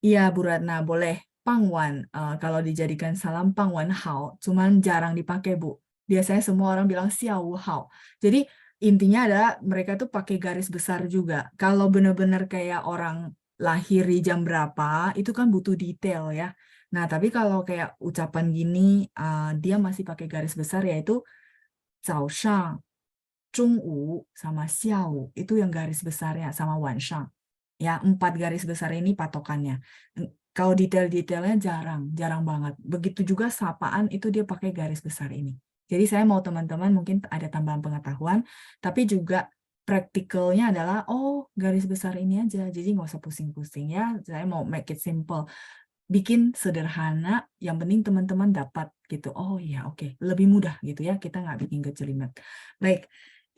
Iya, Bu Ratna, boleh. 傍晚, kalau dijadikan salam 傍晚好, cuman jarang dipakai, Bu. Biasanya semua orang bilang 下午好. Jadi intinya adalah mereka tuh pakai garis besar juga. Kalau benar-benar kayak orang lahir di jam berapa, itu kan butuh detail ya. Nah, tapi kalau kayak ucapan gini, dia masih pakai garis besar yaitu 早上, 中午, sama 下午. Itu yang garis besarnya sama 晚上. Ya, 4 garis besar ini patokannya. Kalau detail-detailnya jarang banget. Begitu juga sapaan itu dia pakai garis besar ini. Jadi saya mau teman-teman mungkin ada tambahan pengetahuan, tapi juga praktikalnya adalah, oh garis besar ini aja, jadi nggak usah pusing-pusing ya. Saya mau make it simple. Bikin sederhana, yang penting teman-teman dapat gitu. Oh ya oke, lebih mudah gitu ya, kita nggak bikin kejelimet. Baik,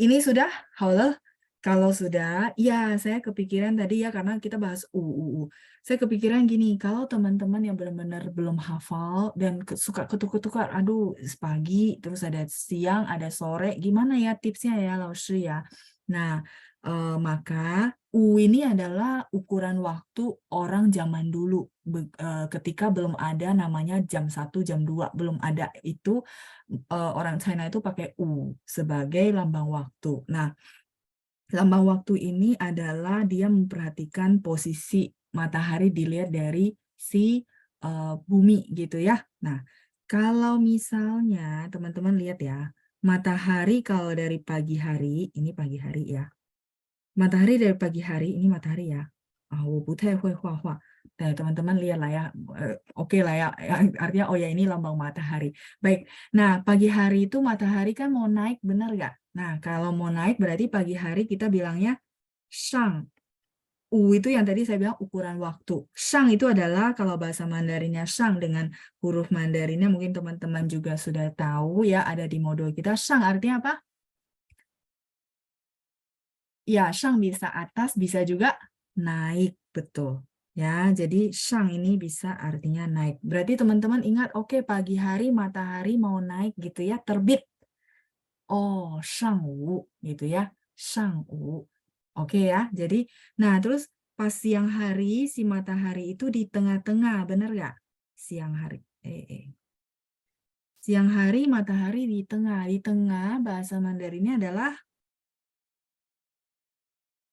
ini sudah, Halo? Kalau sudah, ya saya kepikiran tadi ya, karena kita bahas U. Saya kepikiran gini, kalau teman-teman yang benar-benar belum hafal dan suka ketukar-tukar, aduh pagi, terus ada siang, ada sore, gimana ya tipsnya ya, Laoshi ya? Nah, maka U ini adalah ukuran waktu orang zaman dulu. Ketika belum ada namanya jam 1, jam 2, belum ada itu, orang China itu pakai U sebagai lambang waktu. Nah, lambang waktu ini adalah dia memperhatikan posisi matahari dilihat dari si bumi gitu ya. Nah, kalau misalnya teman-teman lihat ya, matahari kalau dari pagi hari, ini pagi hari ya. Matahari dari pagi hari, ini matahari ya. Nah, teman-teman lihat lah ya, oke lah ya, artinya oh ya ini lambang matahari. Baik, nah pagi hari itu matahari kan mau naik, benar nggak? Nah, kalau mau naik berarti pagi hari kita bilangnya shang. Itu yang tadi saya bilang ukuran waktu. Shang itu adalah kalau bahasa Mandarinnya shang dengan huruf Mandarinnya mungkin teman-teman juga sudah tahu ya, ada di modul kita. Shang artinya apa? Ya, shang bisa atas, bisa juga naik, betul. Ya, jadi shang ini bisa artinya naik. Berarti teman-teman ingat, oke pagi hari matahari mau naik gitu ya, terbit. Oh, shangwu gitu ya, shangwu. Oke ya, jadi, nah terus pas siang hari si matahari itu di tengah-tengah, bener nggak? Siang hari, siang hari matahari di tengah bahasa Mandarinnya adalah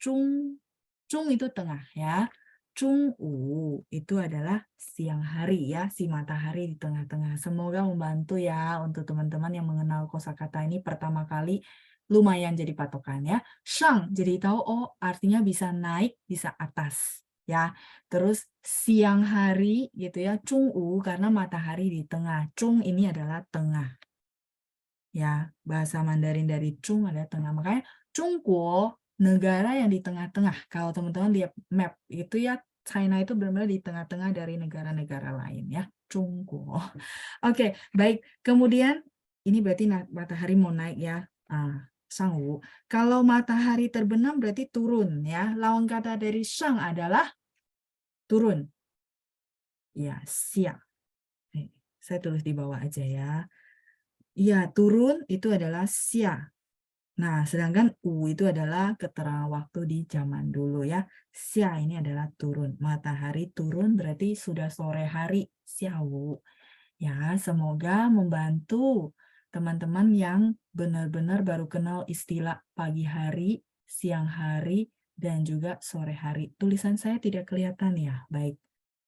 Chung, Chung itu tengah ya. Chungwu itu adalah siang hari ya, si matahari di tengah-tengah. Semoga membantu ya untuk teman-teman yang mengenal kosakata ini pertama kali, lumayan jadi patokan ya. Shang jadi tahu oh artinya bisa naik, bisa atas ya. Terus siang hari gitu ya, Chungwu karena matahari di tengah. Chung ini adalah tengah. Ya, bahasa Mandarin dari Chung ada tengah. Makanya Chungguo negara yang di tengah-tengah. Kalau teman-teman lihat map itu ya China itu benar-benar di tengah-tengah dari negara-negara lain ya. Chungguo. Oke, baik. Kemudian ini berarti matahari mau naik ya. Sangwu. Kalau matahari terbenam berarti turun ya. Lawan kata dari Shang adalah turun. Ya, siang. Saya tulis di bawah aja ya. Ya, turun itu adalah xia. Nah, sedangkan itu adalah keterangan waktu di zaman dulu ya. Xia ini adalah turun. Matahari turun berarti sudah sore hari. Xiawu. Ya, semoga membantu teman-teman yang benar-benar baru kenal istilah pagi hari, siang hari, dan juga sore hari. Tulisan saya tidak kelihatan ya. Baik,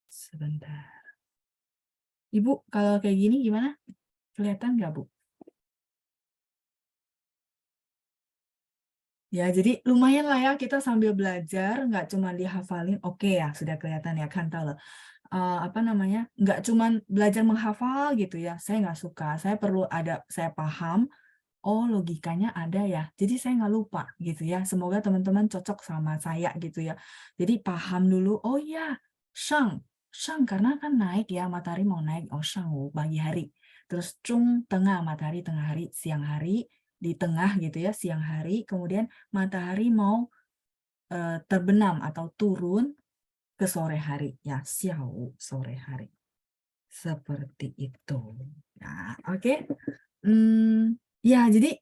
sebentar. Ibu, kalau kayak gini gimana? Kelihatan nggak, Bu? Ya, jadi lumayan lah ya kita sambil belajar, nggak cuma dihafalin, oke ya, sudah kelihatan ya, kan tahu. Apa namanya, nggak cuma belajar menghafal gitu ya, saya nggak suka, saya perlu ada, saya paham, oh logikanya ada ya, jadi saya nggak lupa gitu ya, semoga teman-teman cocok sama saya gitu ya. Jadi paham dulu, oh ya, shang, shang karena kan naik ya, matahari mau naik, oh shang, pagi hari. Terus cung, tengah, matahari tengah hari, siang hari, di tengah gitu ya, siang hari, kemudian matahari mau terbenam atau turun ke sore hari ya, xiao sore hari. Seperti itu. Ya, oke. Ya, jadi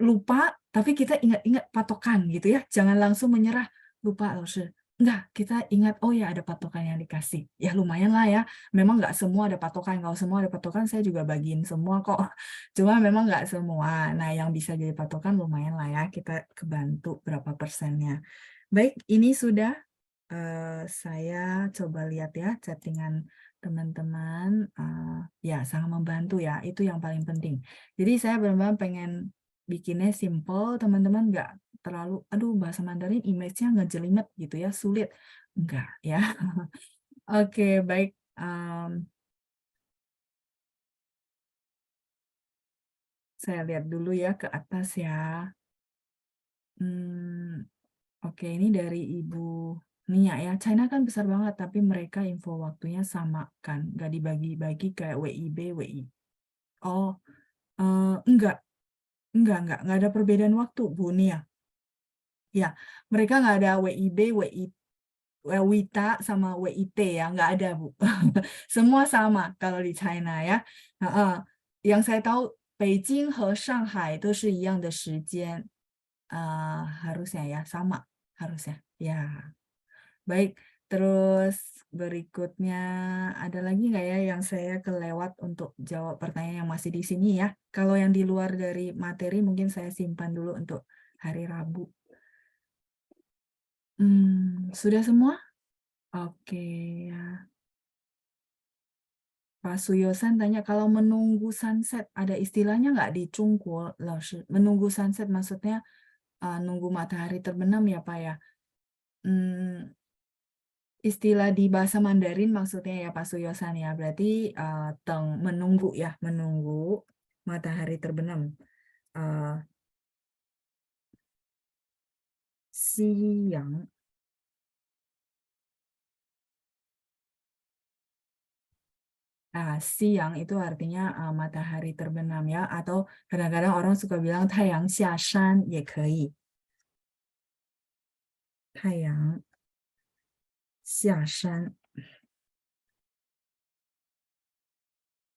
lupa tapi kita ingat-ingat patokan gitu ya. Jangan langsung menyerah, lupa Laoshi. Enggak, kita ingat oh ya ada patokan yang dikasih. Ya lumayan lah ya. Memang nggak semua ada patokan. Kalau semua ada patokan saya juga bagiin semua kok. Cuma memang nggak semua. Nah, yang bisa jadi patokan lumayan lah ya. Kita kebantu berapa persennya. Baik, ini sudah saya coba lihat ya chattingan teman-teman. Ya, sangat membantu ya. Itu yang paling penting. Jadi saya benar-benar pengen bikinnya simple, teman-teman nggak terlalu, aduh bahasa Mandarin image-nya ngejelimet gitu ya, sulit. Enggak ya. Oke, baik. Saya lihat dulu ya ke atas ya. Oke, ini dari Ibu Nia ya. China kan besar banget, tapi mereka info waktunya sama kan, nggak dibagi-bagi kayak WIB, WI. Oh, enggak ada perbedaan waktu, Bu Nia. Ya, mereka nggak ada WIB, WITA sama WIT ya, nggak ada Bu. Semua sama kalau di China ya. Yang saya tahu, Beijing 和上海都是一样的时间。harusnya ya, sama harusnya. Ya, baik. Terus berikutnya ada lagi nggak ya yang saya kelewat untuk jawab pertanyaan yang masih di sini ya? Kalau yang di luar dari materi mungkin saya simpan dulu untuk hari Rabu. Sudah semua? Oke ya. Pak Suyosan tanya, kalau menunggu sunset ada istilahnya nggak di Zhongguo, Laoshi? Menunggu sunset maksudnya nunggu matahari terbenam ya Pak ya? Istilah di bahasa Mandarin maksudnya ya Pak Suyosan ya, berarti menunggu ya, menunggu matahari terbenam. Siang. Siang itu artinya matahari terbenam ya, atau kadang-kadang orang suka bilang tayang xiashan ye kei. Tayang xiashan.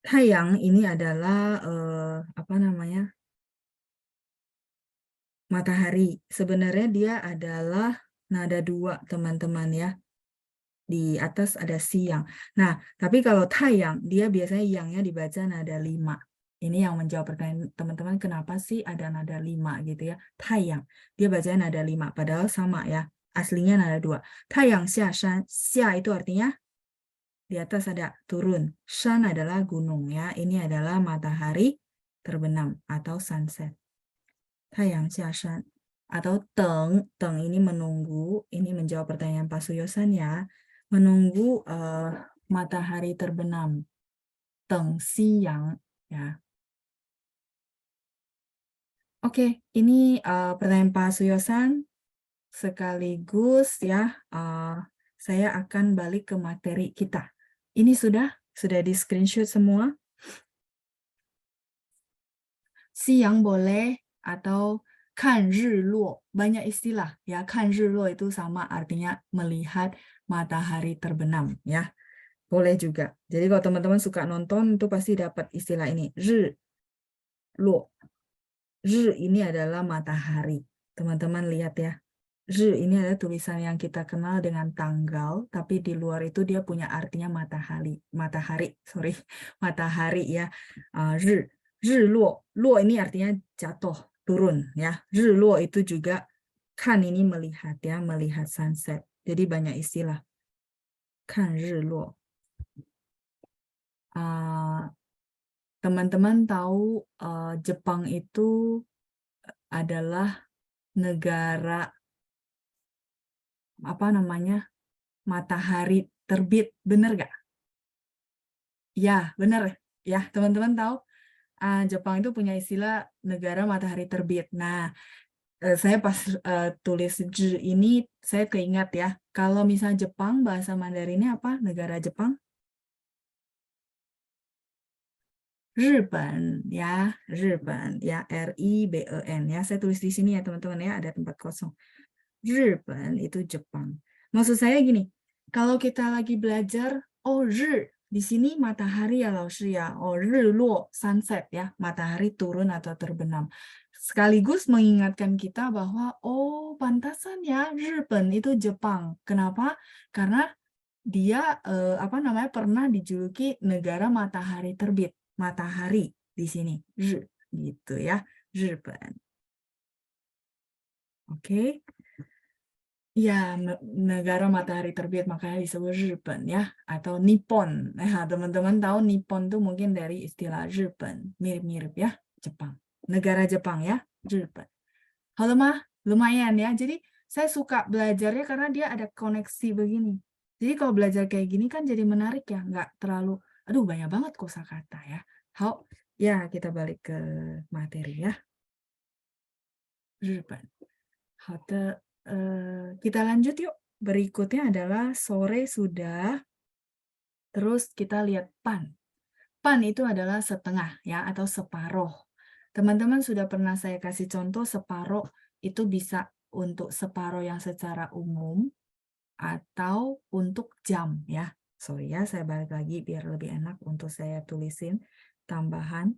Tayang ini adalah apa namanya? Matahari. Sebenarnya dia adalah nada 2, teman-teman ya. Di atas ada siang. Nah, tapi kalau tayang, dia biasanya yangnya dibaca nada 5. Ini yang menjawab pertanyaan teman-teman, kenapa sih ada nada 5 gitu ya. Tayang, dia bacanya nada 5, padahal sama ya. Aslinya nada 2. Tayang xia shan, xia itu artinya di atas ada turun. Shan adalah gunung ya. Ini adalah matahari terbenam atau sunset. Tayang xia shan. Atau teng ini menunggu. Ini menjawab pertanyaan Pak Suyosan ya. Menunggu matahari terbenam. Teng siang ya. Oke, ini pertanyaan Pak Suyosan sekaligus ya saya akan balik ke materi kita. Ini sudah di screenshot semua. Siang boleh atau kan riluo, banyak istilah ya. Kan riluo itu sama artinya melihat matahari terbenam ya. Boleh juga. Jadi kalau teman-teman suka nonton itu pasti dapat istilah ini. Riluo. Ri ini adalah matahari. Teman-teman lihat ya. Ri ini adalah tulisan yang kita kenal dengan tanggal, tapi di luar itu dia punya artinya matahari. Matahari ya. Ri. Riluo. Luo ini artinya jatuh, turun ya. Riluo itu juga kan ini melihat ya, melihat sunset. Jadi banyak istilah. Kan riluo. Teman-teman tahu Jepang itu adalah negara apa namanya matahari terbit, bener gak? Ya, bener ya. Teman-teman tahu Jepang itu punya istilah negara matahari terbit. Nah, saya pas tulis J ini saya keingat ya. Kalau misalnya Jepang bahasa Mandarinnya apa? Negara Jepang? Riben ya, Riben ya, R-I-B-E-N ya. Saya tulis di sini ya teman-teman ya, ada tempat kosong. Riben itu Jepang. Maksud saya gini, kalau kita lagi belajar, oh ri, di sini matahari ya Laoshi ya, oh riluo, sunset ya, matahari turun atau terbenam. Sekaligus mengingatkan kita bahwa oh pantasan ya Riben itu Jepang. Kenapa? Karena dia apa namanya pernah dijuluki negara matahari terbit. Matahari di sini, ri, gitu ya, Riben. Oke. Ya, negara matahari terbit makanya disebut Riben ya, atau Nippon. Nah, teman-teman tahu Nippon tuh mungkin dari istilah Riben, mirip-mirip ya, Jepang. Negara Jepang ya, Riben. Halo mah, lumayan ya. Jadi saya suka belajarnya karena dia ada koneksi begini. Jadi kalau belajar kayak gini kan jadi menarik ya, nggak terlalu, aduh banyak banget kosakata ya. Hao, ya kita balik ke materi ya. Ribbon. Hao kita lanjut yuk. Berikutnya adalah sore sudah. Terus kita lihat pan. Pan itu adalah setengah ya atau separuh. Teman-teman sudah pernah saya kasih contoh separuh itu bisa untuk separuh yang secara umum atau untuk jam ya. Sorry ya, saya balik lagi biar lebih enak untuk saya tulisin tambahan.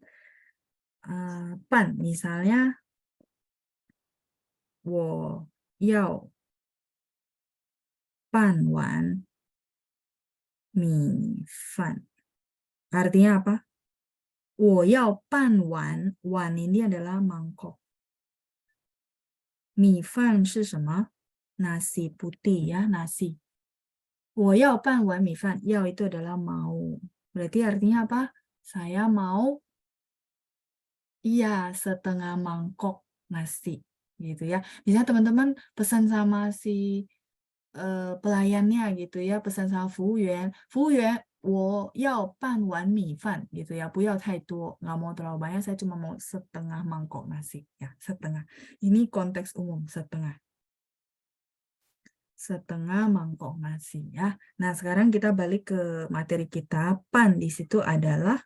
Pan misalnya 我要半碗米饭. Artinya apa? 我要半碗, wan ini adalah mangkok. 米饭是什么? Nasi putih ya, nasi. 我要半碗米饭, 要 itu adalah mau. Berarti artinya apa? Saya mau iya setengah mangkok nasi gitu ya. Misalnya teman-teman pesan sama si pelayannya gitu ya, pesan sama 服务员我要半碗米饭 gitu ya, 不要太多, nggak mau terlalu banyak, saya cuma mau setengah mangkok nasi ya, setengah. Ini konteks umum, setengah mangkok nasi ya. Nah, sekarang kita balik ke materi kita. Pan di situ adalah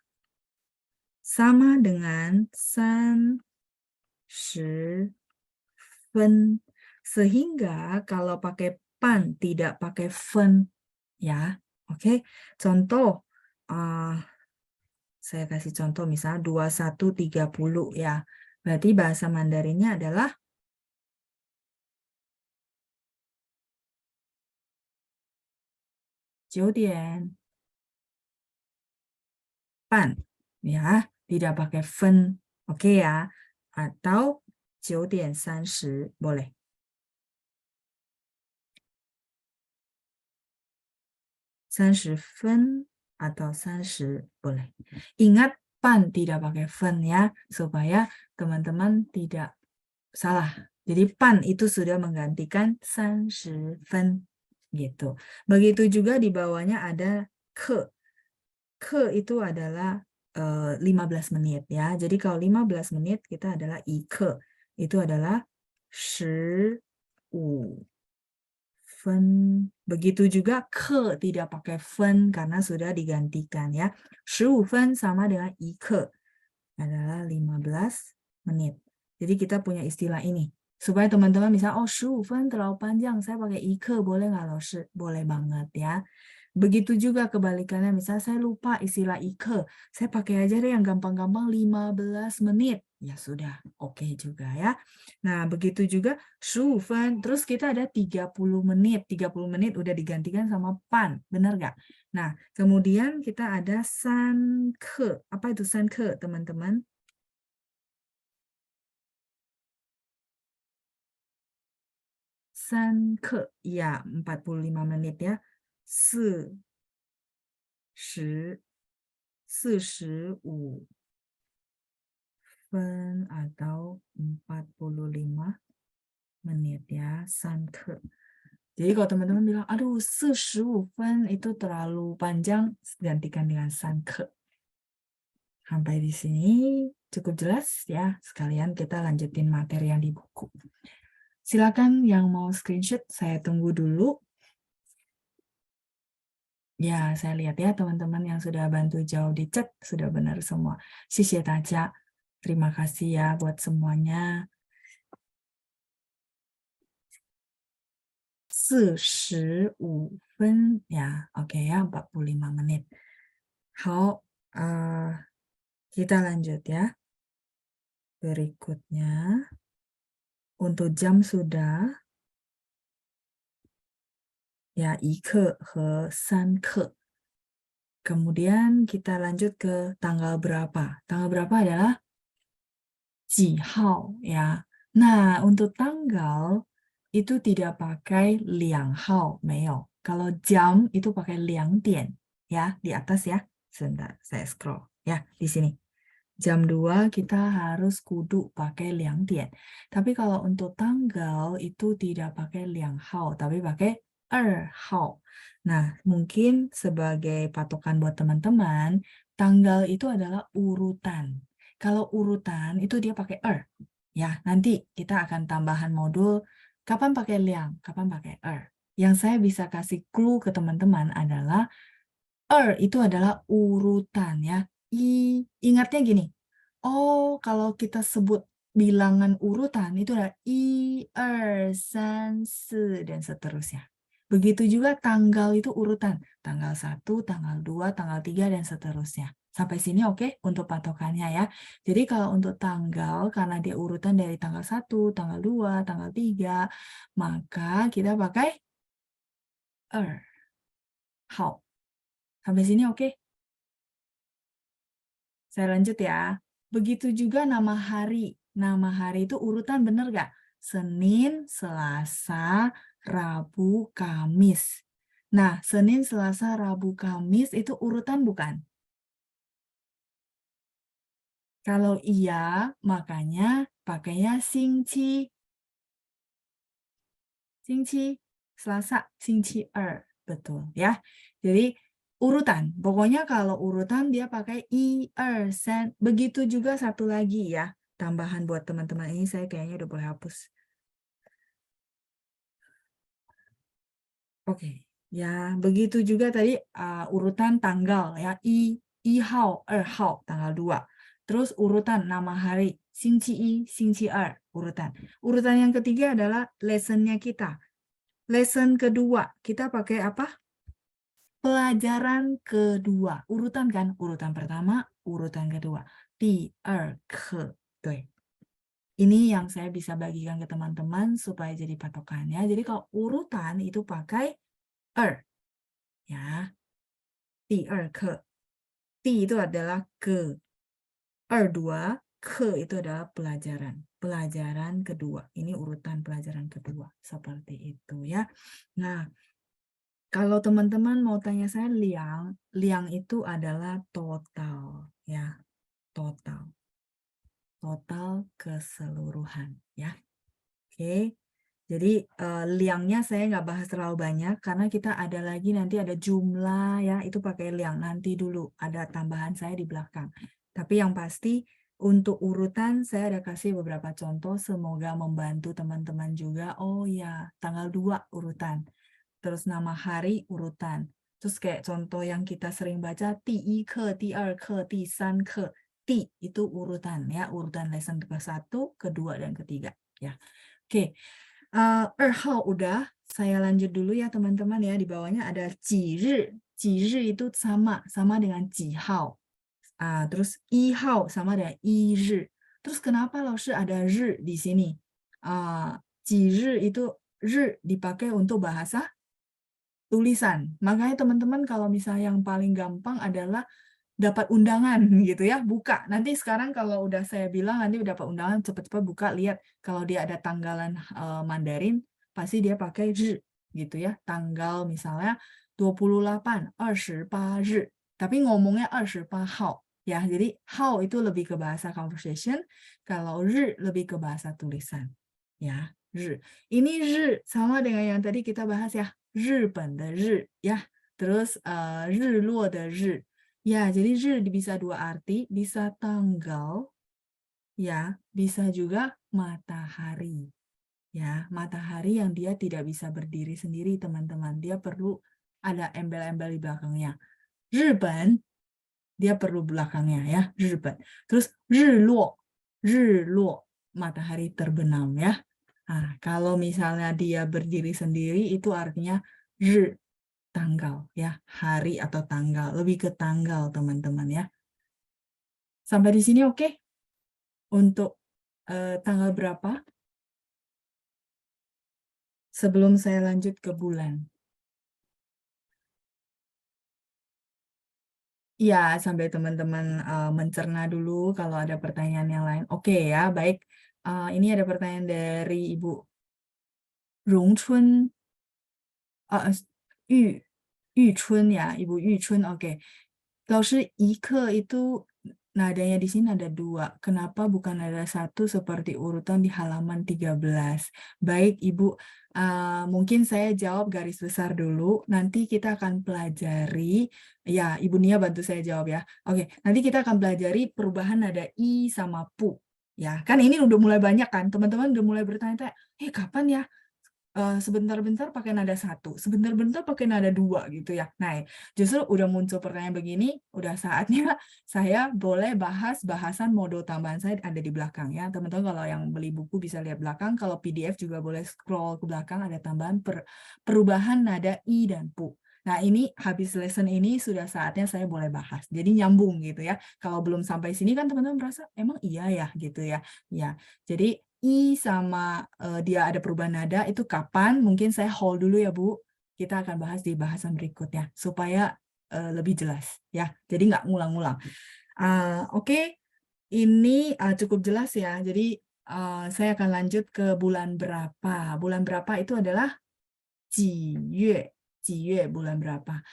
sama dengan 30 分. Sehingga kalau pakai pan tidak pakai fen ya. Oke. Contoh saya kasih contoh misalnya 21.30 ya. Berarti bahasa Mandarinnya adalah 9:30 ya, tidak pakai fen. Oke ya. Atau 9:30 boleh. fen atau 30 boleh. Ingat pan tidak pakai fen ya, supaya teman-teman tidak salah. Jadi pan itu sudah menggantikan 30 fen gitu. Begitu juga di bawahnya ada ke. Ke itu adalah 15 menit ya. Jadi kalau 15 menit kita adalah i ke. Itu adalah 15 fen. Begitu juga ke tidak pakai fen karena sudah digantikan ya. 15 fen sama dengan i ke adalah 15 menit. Jadi kita punya istilah ini. Supaya teman-teman misalnya, oh 15 fen terlalu panjang, saya pakai i ke boleh nggak loh? Boleh banget ya. Begitu juga kebalikannya, misalnya saya lupa istilah i ke, saya pakai aja deh yang gampang-gampang 15 menit. Ya sudah, oke juga ya. Nah, begitu juga 15 fen, terus kita ada 30 menit. 30 menit udah digantikan sama pan, benar nggak? Nah, kemudian kita ada san ke. Apa itu san ke, teman-teman? San ke, ya 45 menit ya. 45 fen atau 45 menit ya, san ke. Jadi kalau teman-teman bilang, aduh 45 fen itu terlalu panjang, gantikan dengan san ke. Sampai di sini cukup jelas ya. Sekalian kita lanjutin materi yang di buku. Silakan yang mau screenshot, saya tunggu dulu. Ya, saya lihat ya teman-teman yang sudah bantu jawab di chat, sudah benar semua. Xie daja. Terima kasih ya buat semuanya. 45 fen ya, oke ya, 45 menit. Hao, kita lanjut ya. Berikutnya, untuk jam sudah. Ya, 1 ke和3 ke. Kemudian kita lanjut ke tanggal berapa. Tanggal berapa adalah 几号 ya. Nah, untuk tanggal itu tidak pakai 2号, 没有. Kalau jam itu pakai 2点 ya, di atas ya. Sebentar, saya scroll ya, di sini. Jam 2 kita harus kudu pakai 2点. Tapi kalau untuk tanggal itu tidak pakai 2号, tapi pakai 2号. Nah, mungkin sebagai patokan buat teman-teman, tanggal itu adalah urutan. Kalau urutan itu dia pakai Ya, nanti kita akan tambahan modul kapan pakai liang, kapan pakai Yang saya bisa kasih clue ke teman-teman adalah itu adalah urutan ya. Ingatnya gini. Oh, kalau kita sebut bilangan urutan itu ada 1, 2, 3, 4 dan seterusnya. Begitu juga tanggal itu urutan. Tanggal 1, tanggal 2, tanggal 3 dan seterusnya. Sampai sini oke untuk patokannya ya. Jadi kalau untuk tanggal karena dia urutan dari tanggal 1, tanggal 2, tanggal 3, maka kita pakai 2号. Sampai sini oke? Saya lanjut ya. Begitu juga nama hari. Nama hari itu urutan bener gak? Senin, Selasa, Rabu, Kamis. Nah, Senin, Selasa, Rabu, Kamis itu urutan bukan? Kalau iya, makanya pakainya Xingqi. Xingqi, Selasa, Xingqi 2. Betul ya. Jadi urutan. Pokoknya kalau urutan dia pakai 1, 2, 3. Begitu juga satu lagi ya. Tambahan buat teman-teman ini saya kayaknya udah boleh hapus. Oke. Ya, begitu juga tadi urutan tanggal ya. 1号, 2号, tanggal 2. Terus urutan nama hari. Xingqi 1, Xingqi 2, urutan. Urutan yang ketiga adalah lesson-nya kita. Lesson kedua, kita pakai apa? Pelajaran kedua. Urutan kan? Urutan pertama, urutan kedua. 第二课. Tuh. Ini yang saya bisa bagikan ke teman-teman supaya jadi patokannya. Jadi kalau urutan itu pakai 2. Ya. 第二课. 第 itu adalah ke. 2, ke itu adalah pelajaran. Pelajaran kedua. Ini urutan pelajaran kedua. Seperti itu ya. Nah, kalau teman-teman mau tanya saya liang itu adalah total ya, total keseluruhan ya. Oke, jadi liangnya saya nggak bahas terlalu banyak karena kita ada lagi nanti ada jumlah ya, itu pakai liang nanti dulu ada tambahan saya di belakang. Tapi yang pasti untuk urutan saya ada kasih beberapa contoh, semoga membantu teman-teman juga. Oh ya, tanggal 2 urutan. Terus nama hari urutan. Terus kayak contoh yang kita sering baca, 第1课, 第2课, 第3课. Itu urutan ya, urutan lesson ke-1, kedua dan ketiga ya. Oke. 2号 udah, saya lanjut dulu ya teman-teman ya. Di bawahnya ada 几日. 几日 itu sama dengan 几号. Terus 1号 sama dengan 1日. Terus kenapa Laoshi ada 日 di sini? 几日 itu 日 dipakai untuk bahasa tulisan. Makanya teman-teman kalau misalnya yang paling gampang adalah dapat undangan gitu ya, buka. Nanti sekarang kalau udah saya bilang nanti dapat undangan, cepat-cepat buka, lihat kalau dia ada tanggalan Mandarin, pasti dia pakai 日 gitu ya. Tanggal misalnya 28, 28 日. Tapi ngomongnya 28号ya. Jadi hao itu lebih ke bahasa conversation, kalau 日 lebih ke bahasa tulisan. Ya, 日. Ini 日 sama dengan yang tadi kita bahas ya. 日本的日 ya. Terus 日落的日. Ya, jadi 日 bisa dua arti, bisa tanggal, ya, bisa juga matahari. Ya, matahari yang dia tidak bisa berdiri sendiri, teman-teman. Dia perlu ada embel-embel di belakangnya. 日本, dia perlu belakangnya ya, 日本. Terus 日落, 日落, matahari terbenam ya. Nah, kalau misalnya dia berdiri sendiri, itu artinya 日, tanggal ya, hari atau tanggal, lebih ke tanggal teman-teman ya. Sampai di sini oke? Untuk tanggal berapa? Sebelum saya lanjut ke bulan. Ya, sampai teman-teman mencerna dulu kalau ada pertanyaan yang lain. Oke ya, baik. Ini ada pertanyaan dari Ibu Rongchun. Yu Chun ya, Ibu Yu Chun. Oke. 老师一课 itu nadanya di sini ada 2. Kenapa bukan ada 1 seperti urutan di halaman 13? Baik, Ibu. Mungkin saya jawab garis besar dulu. Nanti kita akan pelajari. Ya, Ibu Nia bantu saya jawab ya. Oke, nanti kita akan pelajari perubahan nada I sama pu. Ya, kan ini udah mulai banyak kan. Teman-teman udah mulai bertanya-tanya, kapan ya? Sebentar-bentar pakai nada 1, sebentar-bentar pakai nada 2 gitu ya. Nah, justru udah muncul pertanyaan begini, udah saatnya saya boleh bahas bahasan modul tambahan saya ada di belakang ya. Teman-teman kalau yang beli buku bisa lihat belakang, kalau PDF juga boleh scroll ke belakang ada tambahan perubahan nada I dan pu. Nah, ini habis lesson ini sudah saatnya saya boleh bahas. Jadi nyambung gitu ya. Kalau belum sampai sini kan teman-teman merasa emang iya ya gitu ya. Ya. Jadi I sama dia ada perubahan nada itu kapan? Mungkin saya hold dulu ya Bu. Kita akan bahas di bahasan berikutnya supaya lebih jelas ya. Jadi nggak ngulang-ngulang. Oke. Ini cukup jelas ya. Jadi saya akan lanjut ke bulan berapa. Bulan berapa itu adalah 几月, 几月 bulan berapa.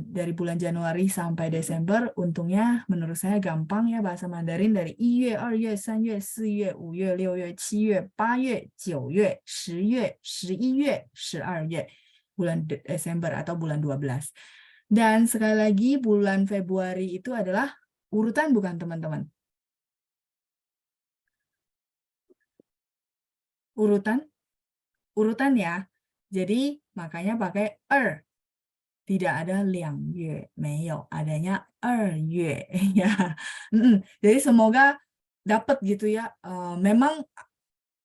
Dari bulan Januari sampai Desember, untungnya menurut saya gampang ya bahasa Mandarin dari 1月, 2月, 3月, 4月, 5月, 6月, 7月, 8月, 9月, 10月, 11月, 12月, bulan Desember atau bulan 12. Dan sekali lagi bulan Februari itu adalah urutan bukan teman-teman? Urutan ya. Jadi makanya pakai tidak ada 2月, 没有, adanya 2月 ya. Jadi semoga dapat gitu ya. Memang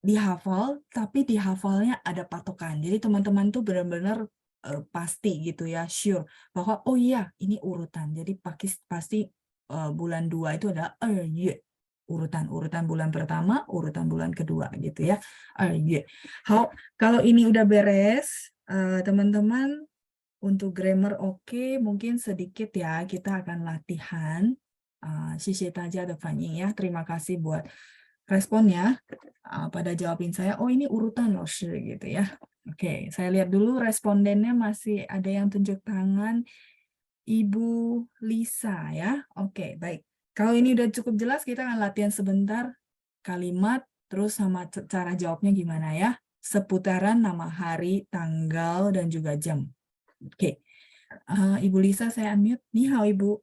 dihafal, tapi dihafalnya ada patokan. Jadi teman-teman tuh benar-benar pasti gitu ya, sure bahwa oh iya ini urutan. Jadi pasti bulan 2 itu adalah 2月. Urutan bulan pertama, urutan bulan kedua gitu ya. 2月. Kalau ini udah beres, teman-teman. Untuk grammar oke, mungkin sedikit ya kita akan latihan. 谢谢大家的反应ya. Terima kasih buat responnya. Pada jawabin saya, oh ini urutan loh, gitu ya. Oke, saya lihat dulu respondennya masih ada yang tunjuk tangan. Ibu Lisa ya. Oke, baik. Kalau ini udah cukup jelas, kita akan latihan sebentar kalimat, terus sama cara jawabnya gimana ya. Seputaran nama hari, tanggal, dan juga jam. Oke, Ibu Lisa saya unmute. Ni hao Ibu.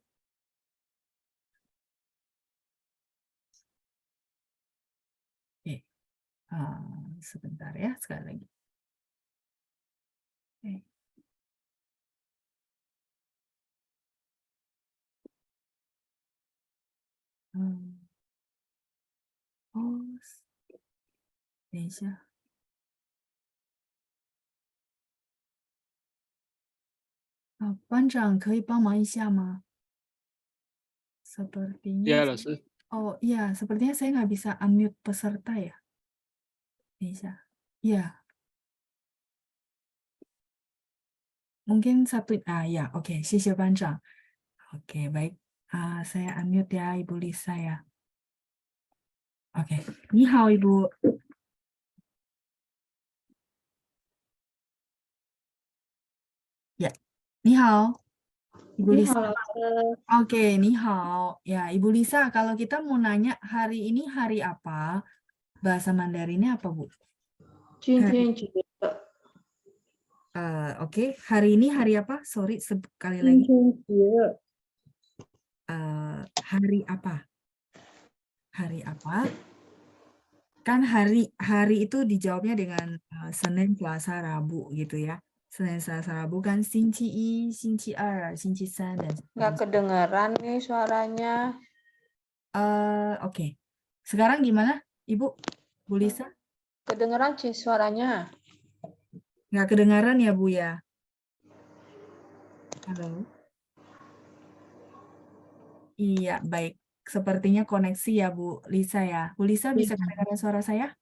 Oke, sebentar ya sekali lagi. Oke. Oh, 等一下。班长可以帮忙一下吗？Sepertinya. Ya, 老师。 Oh iya, sepertinya saya nggak bisa unmute peserta ya. Bisa. Ya. Mungkin satu. Ya, oke. 谢谢班长. Oke, baik. Saya unmute ya, Ibu Lisa ya. Oke. Ni hao, Ibu. Ya. Ni hao. Ibu Lisa. Oke, ni hao. Ya, Ibu Lisa, kalau kita mau nanya hari ini hari apa? Bahasa Mandarinnya apa, Bu? 今天几月？ Oke, hari ini hari apa? Sorry, sekali 今 lagi. 天几月？ Hari apa? Hari apa? Kan hari itu dijawabnya dengan Senin, Selasa, Rabu gitu ya. Senin, Selasa, Rabu kan 星期一, 星期二, 星期三, dan Nggak kedengaran nih suaranya. Oke. Sekarang gimana, Ibu? Bu Lisa? Kedengaran sih suaranya. Nggak kedengaran ya, Bu ya? Halo? Iya, baik. Sepertinya koneksi ya, Bu Lisa ya. Bu Lisa bisa kedengaran suara saya?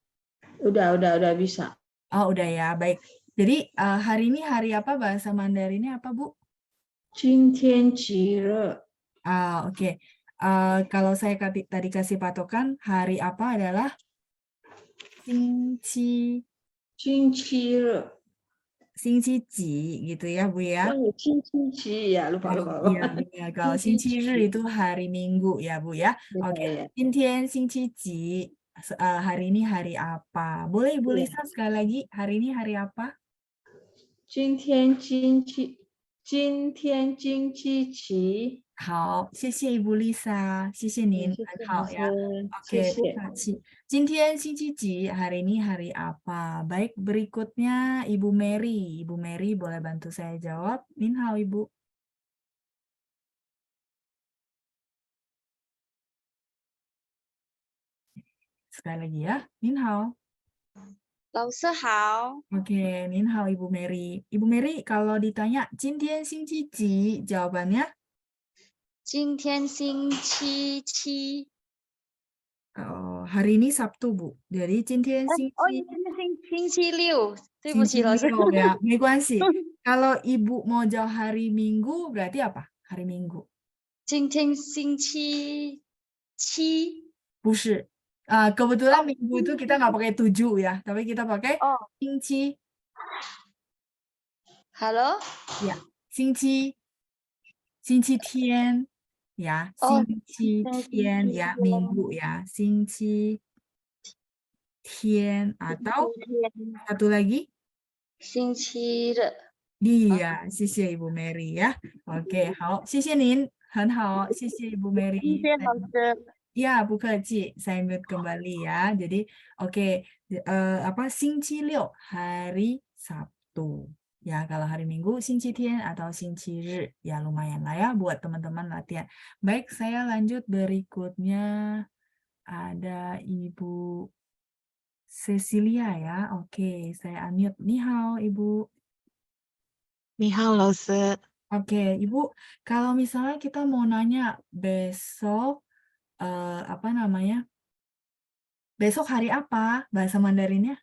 Udah bisa. Oh, udah ya, baik. Jadi hari ini hari apa bahasa Mandarinnya apa, Bu? 今天几日？ Oke. Kalau saya tadi kasih patokan, hari apa adalah 星期 星期日。Singci gitu ya Bu ya. Oh, cici ya, lupa lupa. Iya, benar. Kalau Singci itu hari Minggu ya Bu ya. Oke, Ya. Jintian Singci hari ini hari apa? Boleh Ibu Iya. Lisa sekali lagi, hari ini hari apa? 今天星期几？好，谢谢Ibu Lisa，谢谢您，谢很谢老师，好呀。谢 Oke, 不谢。客气。Jintian Singci hari ini hari apa? Baik, berikutnya Ibu Mary. Ibu Mary boleh bantu saya jawab? Nin hao Ibu. Sekali lagi ya, Nin hao. 老师好， Oke, Nin hao Ibu Mary. Ibu Mary, kalau ditanya Jintian Singci jawabannya? 今天星期七。 Oh, hari ini Sabtu, Bu. Jadi Jintian 哦， Singci 今天星期六，对不起，老师。 Singci ya, 没关系. Kalau Ibu mau jawab hari Minggu, berarti apa? Hari Minggu. 今天星期七。 Bullshit. Kebetulan minggu itu kita nggak pakai 7 ya, tapi kita pakai 哦 Singci. ，Hello。 Ya, Singci. Singci Tian. Ya, Oh, Singci Tian ya, Minggu ya. Singci Tian atau 今天 satu lagi? 星期日。 Iya, 谢谢 Ibu Mary ya. Oke, 好，谢谢您，很好，谢谢 Ibu 谢 Mary. 谢老师。 Ya, Bu Keci, saya mute kembali ya. Jadi, oke, apa Singci Liu, hari Sabtu. Ya, kalau hari Minggu, Singci Tian atau Singci Ri. Ya, lumayan lah ya buat teman-teman latihan. Baik, saya lanjut berikutnya. Ada Ibu Cecilia ya. Oke, saya unmute. Ni hao, Ibu. 你好，老师。 Oke, Ibu, kalau misalnya kita mau nanya besok, apa namanya? Besok hari apa bahasa Mandarinnya?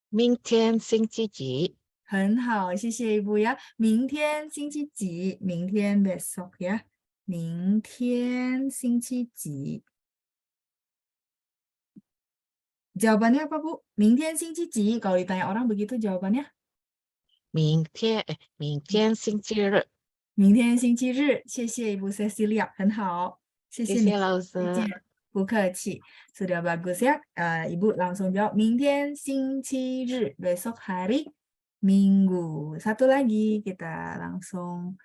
明天星期几？很好，谢谢Ibu ya. 明天星期几？明天 besok ya. 明天星期几？ Jawabannya apa, Bu? 明天星期几? Kalau ditanya orang begitu jawabannya? 明天星期日。明天星期日，谢谢 Ibu Cecilia，很好，谢谢你，谢谢老再见，师。不客气，sudah bagus ya. Ibu langsung jawab 明天星期日 besok hari Minggu. Satu lagi kita langsung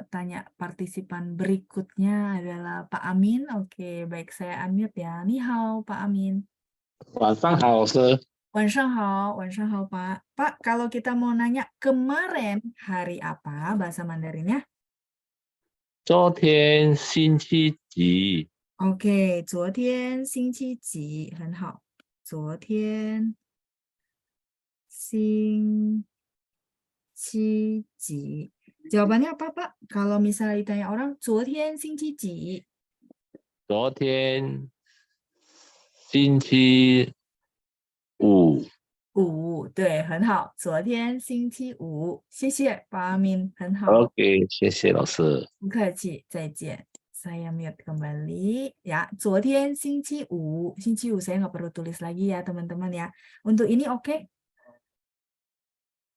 tanya partisipan berikutnya adalah Pak Amin. Oke, baik saya unmute ya. Ni hao Pak Amin. 晚上好，老师。晚上好Pak. Pak, kalau kita mau nanya kemarin hari apa bahasa Mandarinnya? 昨天星期几？ OK，昨天星期几？很好，昨天星期几？Jawabannya apa, Pak? Kalau misalnya ditanya orang, 昨天星期几？昨天星期五。五，对，很好，昨天星期五，谢谢pak Amin，很好， OK，谢谢老师。不客气，再见。Saya mute kembali ya. 昨天星期五saya nggak perlu tulis lagi ya teman-teman ya. Untuk ini oke?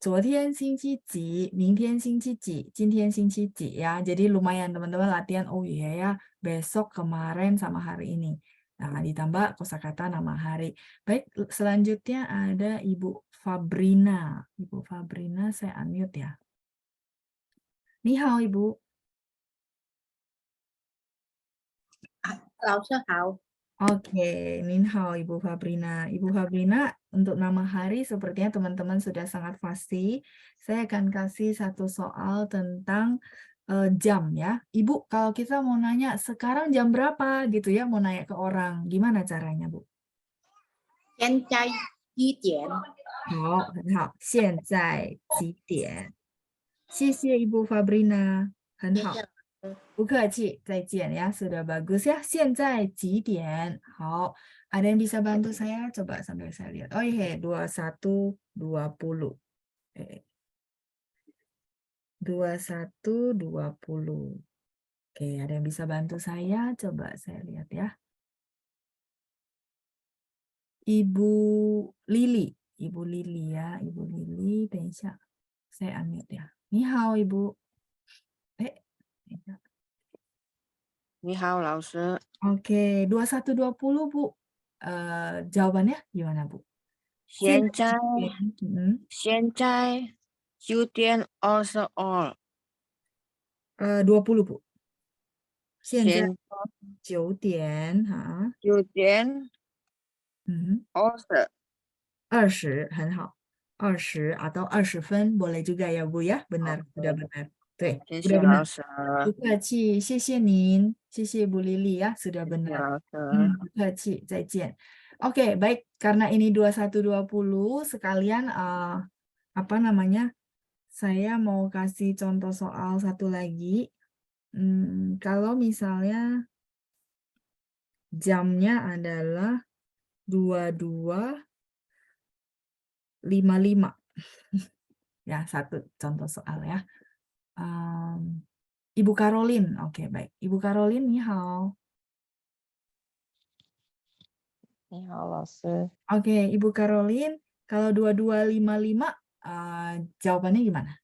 昨天星期几，明天星期几，今天星期几 ya. Jadi lumayan teman-teman latihan. Oh iya ya, besok, kemarin sama hari ini. Nah, ditambah kosakata nama hari. Baik, selanjutnya ada Ibu Fabrina. Ibu Fabrina saya unmute ya. Ni hao Ibu. 老师好， Oke, Nin hao Ibu Fabrina. Ibu Fabrina, untuk nama hari sepertinya teman-teman sudah sangat pasti. Saya akan kasih satu soal tentang jam ya. Ibu, kalau kita mau nanya sekarang jam berapa gitu ya, mau nanya ke orang, gimana caranya, Bu? 现在几点？好，很好，现在几点？谢谢 Ibu Fabrina，很好。不客气，再见ya, sudah bagus ya. 现在几点？好，ada yang bisa bantu saya? Coba sambil saya lihat. Oh iya, 21.20. 21.20. Oke, ada yang bisa bantu saya? Coba saya lihat ya. Ibu Lili. Ibu Lili ya, Ibu Lili, 等一下 saya unmute ya. Ni hao Ibu. 等一下. 你好，老师。 Oke, 2120 Bu. Jawabannya gimana Bu? 现在现在9点22。 20 Bu. 现在现9点哈。 9点 20。 20 很好. 20 atau 20 分 boleh juga ya Bu ya. Benar, sudah benar. Tuh, 谢 sudah 谢 benar. 老师， 不客气，谢谢您，谢谢Bu Lili ya, sudah 谢谢 benar. 老师。 不客气，再见. Oke, baik. Karena ini 2120, sekalian apa namanya? Saya mau kasih contoh soal satu lagi. Kalau misalnya jamnya adalah 22.55. Ya, satu contoh soal ya. Ibu Caroline. Oke, baik. Ibu Caroline, ni hao. 你好，老师。 Oke, Ibu Caroline, kalau 22.55 jawabannya gimana?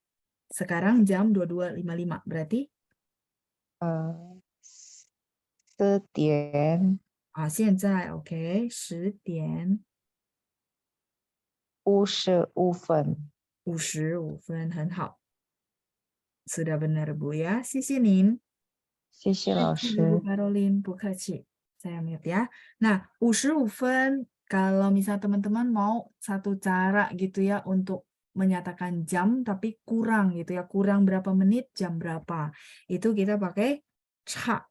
Sekarang jam 22.55, berarti 10点现在 OK 10点55分。 55分，很好。Sudah benar Bu ya, 谢谢您。谢谢老 Ibu 师。 Caroline, 不客气。Saya mute ya. Nah, 55 分, kalau misal teman-teman mau satu cara gitu ya untuk menyatakan jam tapi kurang gitu ya, kurang berapa menit, jam berapa. Itu kita pakai cha.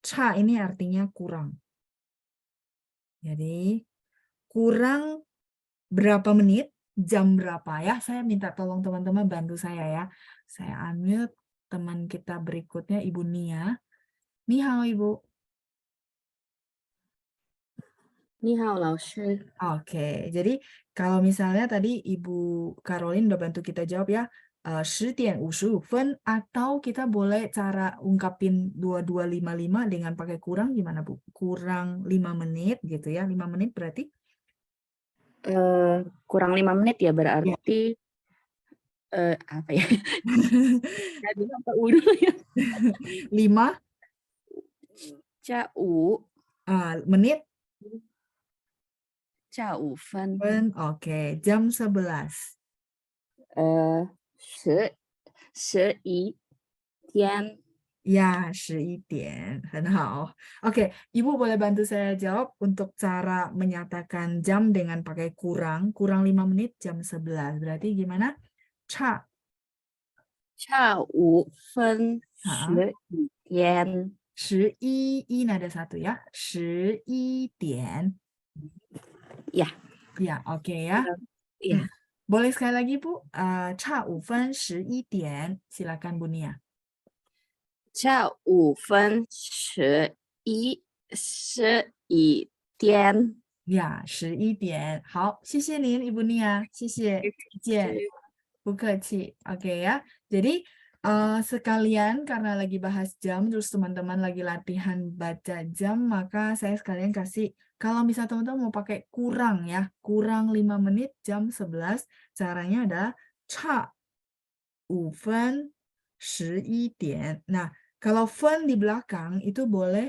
Cha ini artinya kurang. Jadi, kurang berapa menit, jam berapa ya. Saya minta tolong teman-teman bantu saya ya. Saya unmute teman kita berikutnya, Ibu Nia. Ni hao, Ibu. 你好，老师。 Oke, jadi kalau misalnya tadi Ibu Caroline udah bantu kita jawab ya, 10点55分 atau kita boleh cara ungkapin 22.55 dengan pakai kurang gimana Bu? Kurang 5 menit gitu ya, 5 menit berarti? Kurang 5 menit ya berarti apa ya? Saya bilang Pak Udo ya. 5 menit? 下午分 Oke, jam 11. 11点 Ya, 11点, 很好. Oke, Ibu boleh bantu saya jawab untuk cara menyatakan jam dengan pakai kurang 5 menit, jam 11. Berarti gimana? Cha. 下午分 Ha. 11点 11 nada satu ya. 11点. Ya. Ya, oke ya. Ya. Boleh sekali lagi Bu? Cha 5分11点. Silakan Bu Nia. 下午分11点 Ya, 11点. 好，谢谢您 Ibu Nia. 谢谢，再见。不客气. Oke ya. Jadi sekalian karena lagi bahas jam, terus teman-teman lagi latihan baca jam, maka saya sekalian kasih, kalau misal teman-teman mau pakai kurang ya, kurang 5 menit, jam 11, caranya adalah cha 5分11点. Nah, kalau fen di belakang itu boleh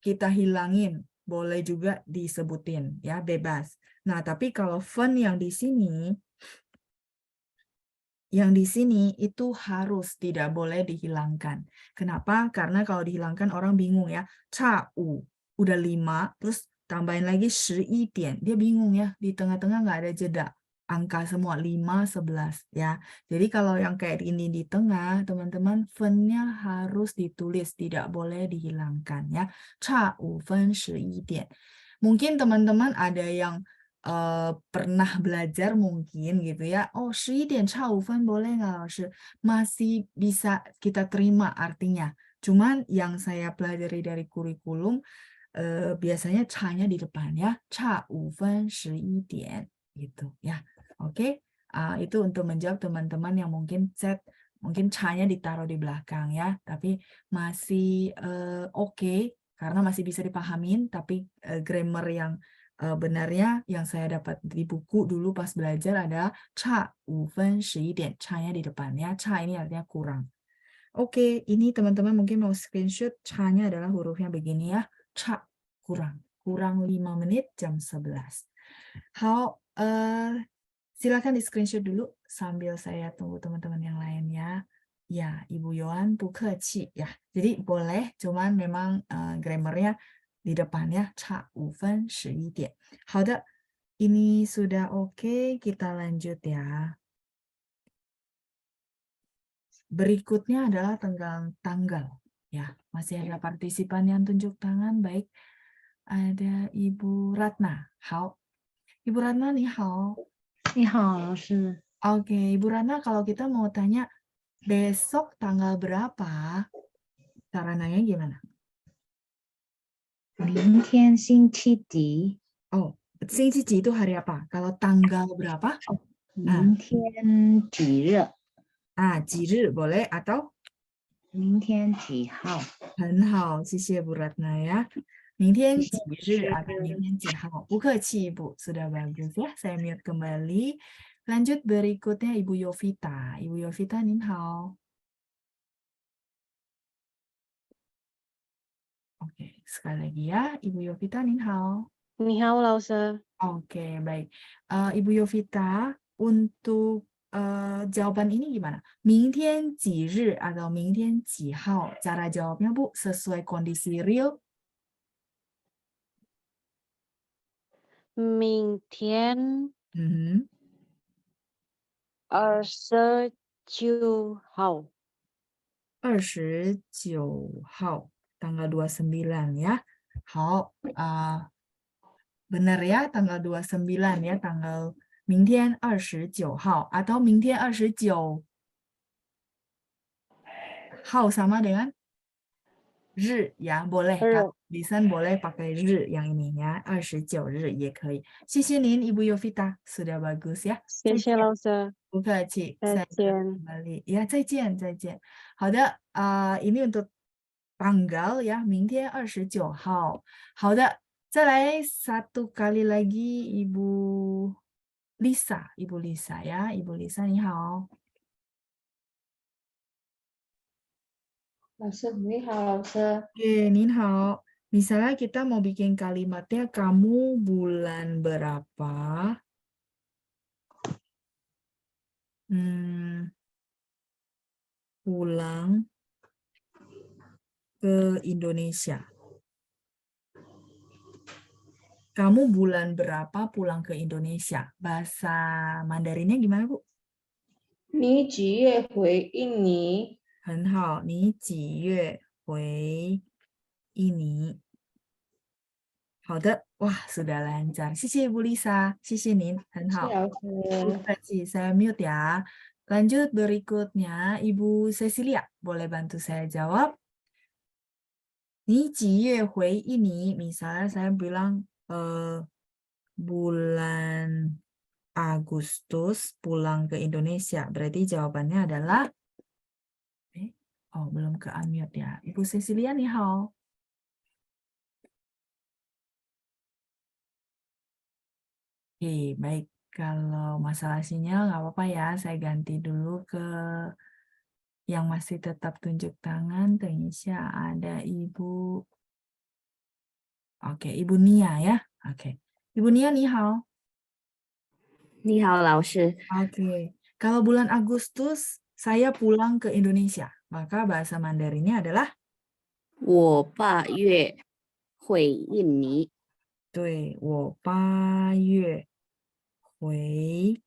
kita hilangin, boleh juga disebutin ya, bebas. Nah, tapi kalau fen yang di sini itu harus tidak boleh dihilangkan. Kenapa? Karena kalau dihilangkan orang bingung ya. Cha u udah 5 terus tambahin lagi 11点. Dia bingung ya, di tengah-tengah nggak ada jeda. Angka semua 5, 11 ya. Jadi kalau yang kayak ini di tengah, teman-teman fen-nya harus ditulis, tidak boleh dihilangkan ya. Cha u fen 11点. Mungkin teman-teman ada yang pernah belajar mungkin gitu ya. Oh, 11点差5分 boleh nggak, Laoshi? Masih bisa kita terima artinya. Cuman yang saya pelajari dari kurikulum, biasanya cha-nya di depan ya. Cha 5分11点gitu ya. Oke, itu untuk menjawab teman-teman yang mungkin mungkin cha-nya ditaruh di belakang ya. Tapi masih oke, karena masih bisa dipahamin, tapi grammar yang benarnya yang saya dapat di buku dulu pas belajar ada cha 5分11点 cha-nya di depannya. Cha ini artinya kurang. Oke, ini teman-teman mungkin mau screenshot. Cha-nya adalah hurufnya begini ya. Cha kurang. Kurang 5 menit jam 11. How, silakan di screenshot dulu sambil saya tunggu teman-teman yang lain ya. Ya, Ibu Yohan 不客气 ya. Jadi boleh, cuman memang grammarnya di depannya 差5分11点. 好的, ini sudah oke, kita lanjut ya. Berikutnya adalah tanggal. Ya, masih ada partisipan yang tunjuk tangan, baik. Ada Ibu Ratna. 好. Ibu Ratna, 你好. 你好，老师。 Oke, Ibu Ratna, kalau kita mau tanya besok tanggal berapa, cara nanya gimana? 明天星期几？ Oh, 星期几 itu hari apa? Kalau tanggal berapa? 明天几日？ 几日 boleh atau 明天几号？很好，谢谢 Bu Ratna ya. 明天几日 atau 明天几号? 不客气, Bu. Sudah bagus ya. Saya mute kembali. Lanjut berikutnya Ibu Yovita. Ibu Yovita, 您好. Oke, sekali lagi ya. Ibu Yovita, 您好. 你好，老师。 Oke, baik. Ibu Yovita, untuk jawaban ini gimana? 明天几日 atau 明天几号? Cara jawabnya, Bu, sesuai kondisi real. 明天 29号。 29号, tanggal 29 ya. 好, benar ya, tanggal 29 ya, tanggal 明天29号 atau 明天29号 sama dengan 日 ya, boleh. Kalau lisan boleh pakai 日 yang ini ya, 29日也可以. 谢谢您 Ibu Yovita, sudah bagus ya. 谢谢老师。不客气，再见。ya, 再见，再见。好的，ini untuk tanggal ya, 明天29号。好的，再来satu kali lagi Ibu Lisa ya, Ibu Lisa 你好。老师，你好，老师。 您好. Misalnya kita mau bikin kalimatnya kamu bulan berapa? Pulang ke Indonesia. Kamu bulan berapa pulang ke Indonesia? Bahasa Mandarinnya gimana, Bu? 你几月回印尼？ 很好，你几月回印尼？好的，哇，sudah lancar. 谢谢 Ibu Lisa, 谢谢您，很好。老师。 Terima kasih, saya mute ya. Lanjut berikutnya, Ibu Cecilia, boleh bantu saya jawab? 你几月回印尼? Misalnya saya bilang bulan Agustus pulang ke Indonesia. Berarti jawabannya adalah belum ke unmute ya. Ibu Cecilia, 你好. Oke, baik. Kalau masalah sinyal nggak apa-apa ya. Saya ganti dulu ke yang masih tetap tunjuk tangan. Ternyata ada Ibu. Oke, Ibu Nia ya. Oke. Ibu Nia, 你好. 你好，老师。 Oke. Kalau bulan Agustus saya pulang ke Indonesia, maka bahasa Mandarinnya adalah 我8月回印尼。对，我8月回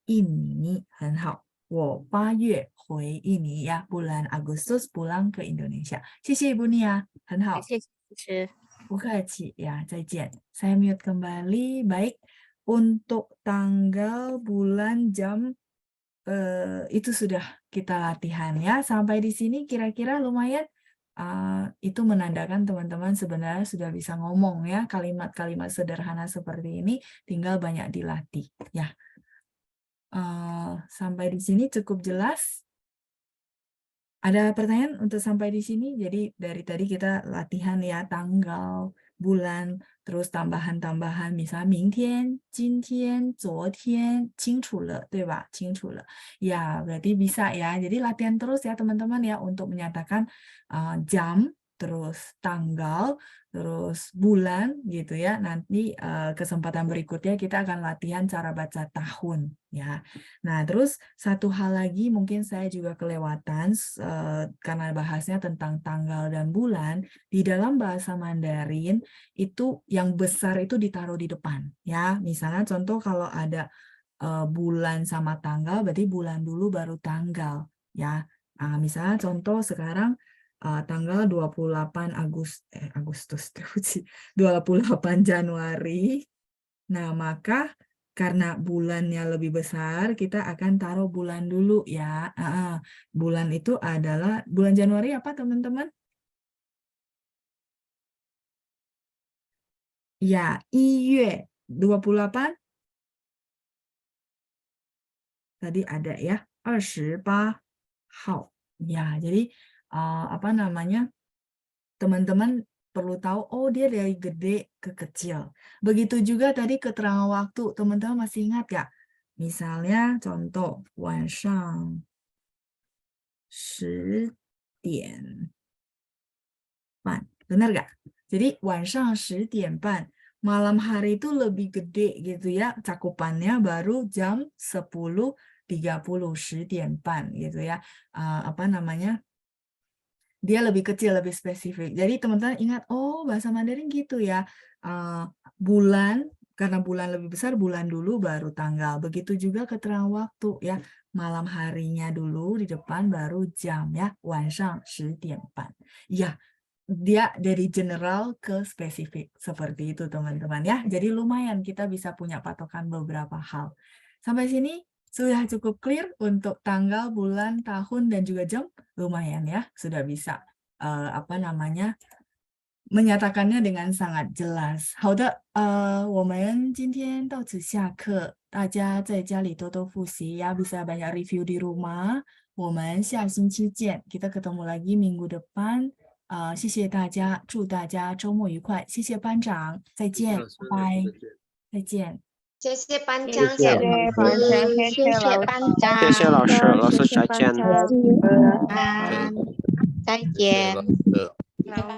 印尼，很好。我8月回印尼 ya, bulan Agustus pulang ke Indonesia. 谢谢 Ibu Nia, 很好。谢谢老师。不客气ya, 再见. Saya mute kembali. Baik, untuk tanggal, bulan, jam itu sudah kita latihan ya. Sampai di sini kira-kira lumayan. Itu menandakan teman-teman sebenarnya sudah bisa ngomong ya, kalimat-kalimat sederhana seperti ini tinggal banyak dilatih ya. Sampai di sini cukup jelas. Ada pertanyaan untuk sampai di sini? Jadi dari tadi kita latihan ya, tanggal, bulan, terus tambahan-tambahan, misalnya 明天、今天、昨天，清楚了，对吧？清楚了。Ya, berarti bisa ya. Jadi latihan terus ya teman-teman ya untuk menyatakan jam, terus tanggal, terus bulan gitu ya. Nanti kesempatan berikutnya kita akan latihan cara baca tahun ya. Nah, terus satu hal lagi mungkin saya juga kelewatan karena bahasnya tentang tanggal dan bulan. Di dalam bahasa Mandarin itu yang besar itu ditaruh di depan ya. Misalnya contoh kalau ada bulan sama tanggal, berarti bulan dulu baru tanggal ya. Nah, misalnya contoh sekarang tanggal 28 Agustus 28 Januari. Nah, maka karena bulannya lebih besar, kita akan taruh bulan dulu ya. Bulan itu adalah bulan Januari apa teman-teman? Ya, 1月28. Tadi ada ya, 28 号. Ya, jadi apa namanya? Teman-teman perlu tahu, oh dia dari gede ke kecil. Begitu juga tadi keterangan waktu, teman-teman masih ingat ya? Misalnya contoh, 晚上10点半. Benar nggak? Jadi 晚上10点半. Malam hari itu lebih gede gitu ya, cakupannya baru jam 10.30, 10点半gitu ya. Apa namanya? Dia lebih kecil, lebih spesifik. Jadi teman-teman ingat, oh bahasa Mandarin gitu ya. Bulan, karena bulan lebih besar, bulan dulu baru tanggal. Begitu juga keterangan waktu ya. Malam harinya dulu di depan baru jam ya. 晚上10点半. Ya, dia dari general ke spesifik. Seperti itu teman-teman ya. Jadi lumayan kita bisa punya patokan beberapa hal. Sampai sini sudah cukup clear untuk tanggal, bulan, tahun, dan juga jam. Lumayan ya, sudah bisa apa namanya menyatakannya dengan sangat jelas. 好的，我们今天到此下课。大家在家里多多复习ya, bisa banyak review di rumah. 我们下星期见. Kita ketemu lagi minggu depan. 谢谢大家，祝大家周末愉快。谢谢班长，再见，拜拜，再见。谢谢班长，谢谢班长，谢谢老班师，长，谢谢老师，老师再见。再见。拜拜。